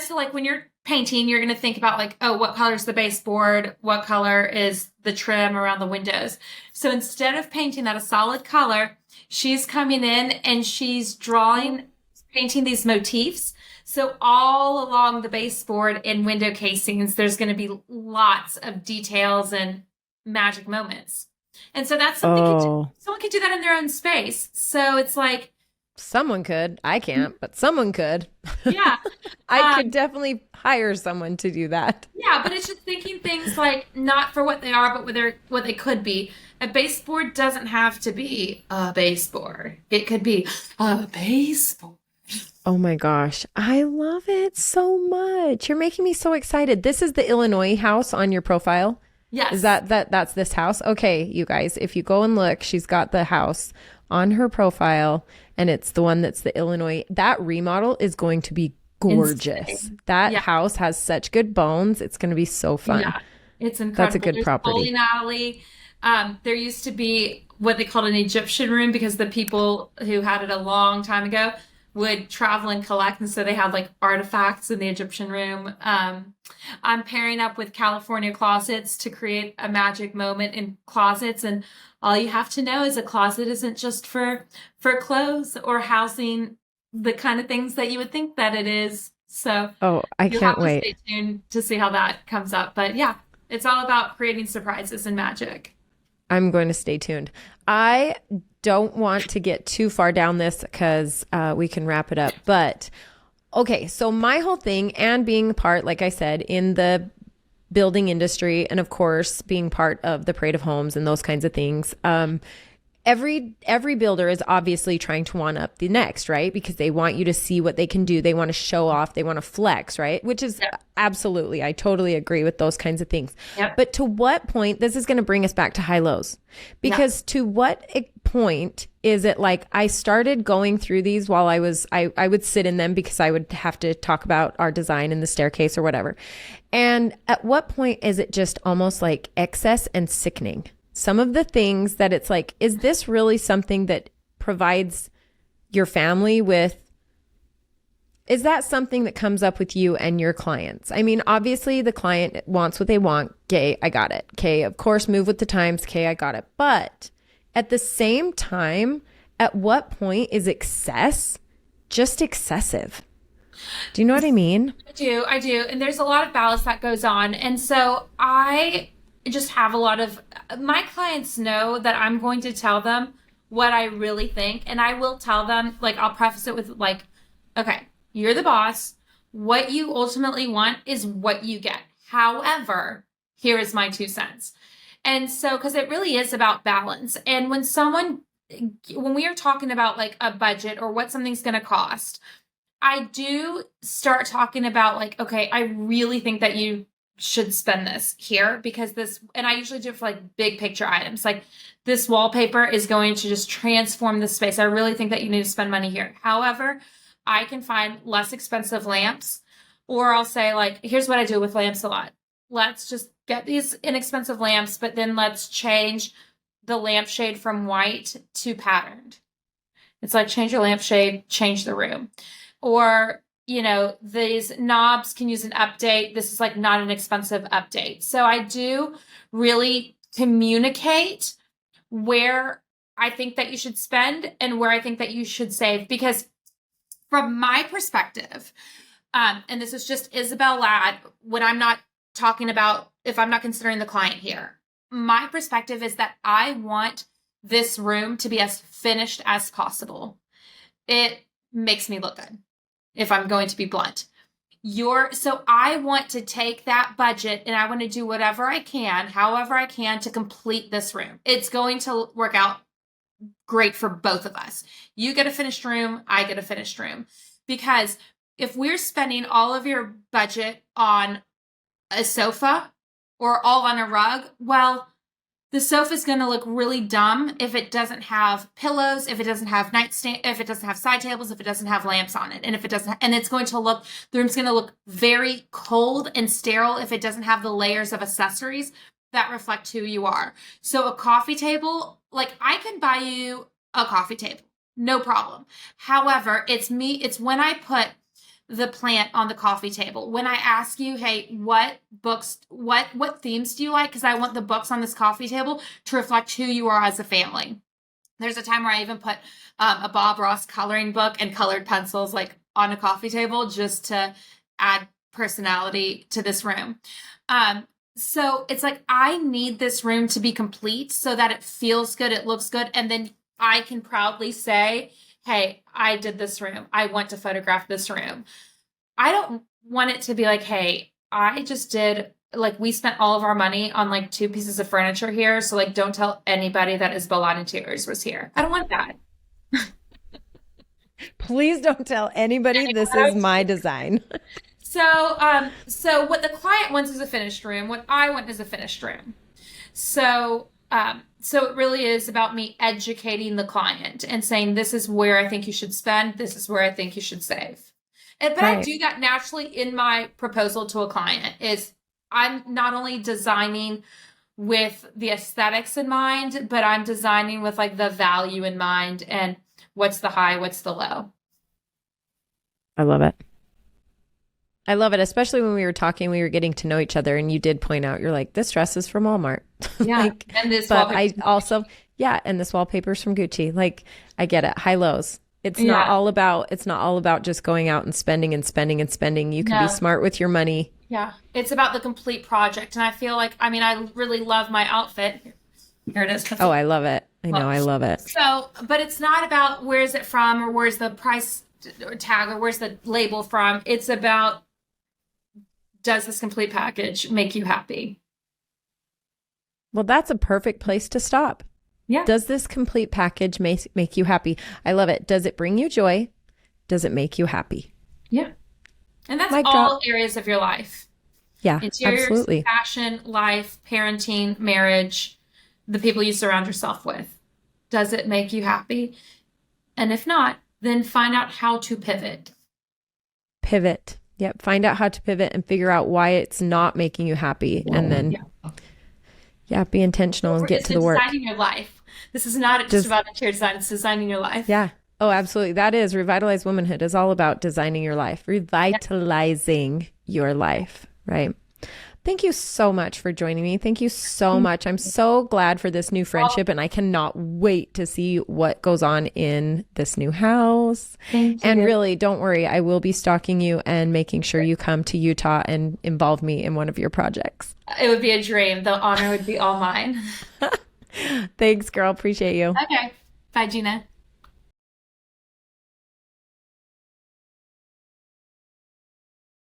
so like when you're painting, you're going to think about like, oh, what color is the baseboard? What color is the trim around the windows? So instead of painting that a solid color, she's coming in and she's painting these motifs. So all along the baseboard and window casings, there's going to be lots of details and magic moments. And so that's something someone could do that in their own space. So it's like, someone could. I can't, but someone could. Yeah. I could definitely hire someone to do that. Yeah, but it's just thinking things like not for what they are, but what they could be. A baseboard doesn't have to be a baseboard. It could be a baseboard. Oh my gosh. I love it so much. You're making me so excited. This is the Illinois house on your profile. Yes. Is that's this house? Okay, you guys, if you go and look, she's got the house on her profile, and it's the one that's the Illinois. That remodel is going to be gorgeous. Insane. That house has such good bones. It's going to be so fun. Yeah, it's incredible. That's a good property. Bowling alley. There used to be what they called an Egyptian room because the people who had it a long time ago would travel and collect, and so they had like artifacts in the Egyptian room. I'm pairing up with California Closets to create a magic moment in closets, and all you have to know is a closet isn't just for clothes or housing the kind of things that you would think that it is. So I can't wait. Stay tuned to see how that comes up. But yeah, it's all about creating surprises and magic. I'm going to stay tuned. I don't want to get too far down this because we can wrap it up. But okay, so my whole thing, and being part, like I said, in the building industry, and of course being part of the Parade of Homes and those kinds of things, every builder is obviously trying to one up the next, right? Because they want you to see what they can do. They want to show off. They want to flex, right? Which is absolutely, I totally agree with those kinds of things. Yep. But to what point, this is going to bring us back to high lows, because to what point is it like I started going through these while I would sit in them because I would have to talk about our design in the staircase or whatever. And at what point is it just almost like excess and sickening? Some of the things that it's like, is this really something that provides your family with? Is that something that comes up with you and your clients? I mean, obviously the client wants what they want. Okay, I got it. Okay, of course, move with the times. Okay, I got it. But at the same time, at what point is excess just excessive? Do you know what I mean? I do. And there's a lot of balance that goes on. And so I just have a lot of, my clients know that I'm going to tell them what I really think. And I will tell them, like, I'll preface it with like, okay, you're the boss. What you ultimately want is what you get. However, here is my 2 cents. And so, because it really is about balance. And when we are talking about like a budget or what something's going to cost, I do start talking about like, okay, I really think that you should spend this here because this, and I usually do it for like big picture items. Like this wallpaper is going to just transform the space. I really think that you need to spend money here. However, I can find less expensive lamps, or I'll say like, here's what I do with lamps a lot. Let's just get these inexpensive lamps, but then let's change the lampshade from white to patterned. It's like change your lampshade, change the room. Or, you know, these knobs can use an update. This is like not an expensive update. So I do really communicate where I think that you should spend and where I think that you should save. Because from my perspective, and this is just Isabel Ladd, when I'm not talking about, if I'm not considering the client here, my perspective is that I want this room to be as finished as possible. It makes me look good, if I'm going to be blunt. So I want to take that budget and I want to do whatever I can, however I can, to complete this room. It's going to work out great for both of us. You get a finished room, I get a finished room. Because if we're spending all of your budget on a sofa or all on a rug, well, the sofa is going to look really dumb if it doesn't have pillows, if it doesn't have nightstand, if it doesn't have side tables, if it doesn't have lamps on it, and if it doesn't, and it's going to look, the room's going to look very cold and sterile if it doesn't have the layers of accessories that reflect who you are. So a coffee table, like I can buy you a coffee table, no problem. However, it's when I put the plant on the coffee table. When I ask you, hey, what books, what themes do you like? Because I want the books on this coffee table to reflect who you are as a family. There's a time where I even put a Bob Ross coloring book and colored pencils like on a coffee table just to add personality to this room. So it's like, I need this room to be complete so that it feels good, it looks good. And then I can proudly say, hey, I did this room. I want to photograph this room. I don't want it to be like, hey, I just did, like, we spent all of our money on like 2 pieces of furniture here. So like, don't tell anybody that Isabel Ladd Interiors was here. I don't want that. Please don't tell anybody this is my design. So what the client wants is a finished room. What I want is a finished room. So it really is about me educating the client and saying, this is where I think you should spend. This is where I think you should save. But right. I do that naturally in my proposal to a client. Is I'm not only designing with the aesthetics in mind, but I'm designing with like the value in mind and what's the high, what's the low. I love it. I love it, especially when we were talking, we were getting to know each other, and you did point out, you're like, this dress is from Walmart. Yeah, like, and this but I also, yeah, and this wallpaper's from Gucci. Like, I get it, high lows. It's not all about just going out and spending and spending and spending. You can be smart with your money. Yeah, it's about the complete project, and I feel like, I mean, I really love my outfit. Here it is. Oh, I love it. I know, I love it. So, but it's not about where is it from or where's the price tag or where's the label from. It's about, does this complete package make you happy? Well, that's a perfect place to stop. Yeah. Does this complete package make you happy? I love it. Does it bring you joy? Does it make you happy? Yeah. And that's Mic all drop. areas of your life. Yeah, Interiors, absolutely. fashion, life, parenting, marriage, the people you surround yourself with. Does it make you happy? And if not, then find out how to pivot. Pivot. Yep. Find out how to pivot and figure out why it's not making you happy. And then, be intentional and get to the work. Designing your life. This is not just about interior design. It's designing your life. Yeah. Oh, absolutely. That is Revitalized Womanhood is all about designing your life, revitalizing your life. Right. Thank you so much for joining me. Thank you so much. I'm so glad for this new friendship, and I cannot wait to see what goes on in this new house. Thank you. And really, don't worry. I will be stalking you and making sure you come to Utah and involve me in one of your projects. It would be a dream. The honor would be all mine. Thanks, girl. Appreciate you. Okay. Bye, Gina.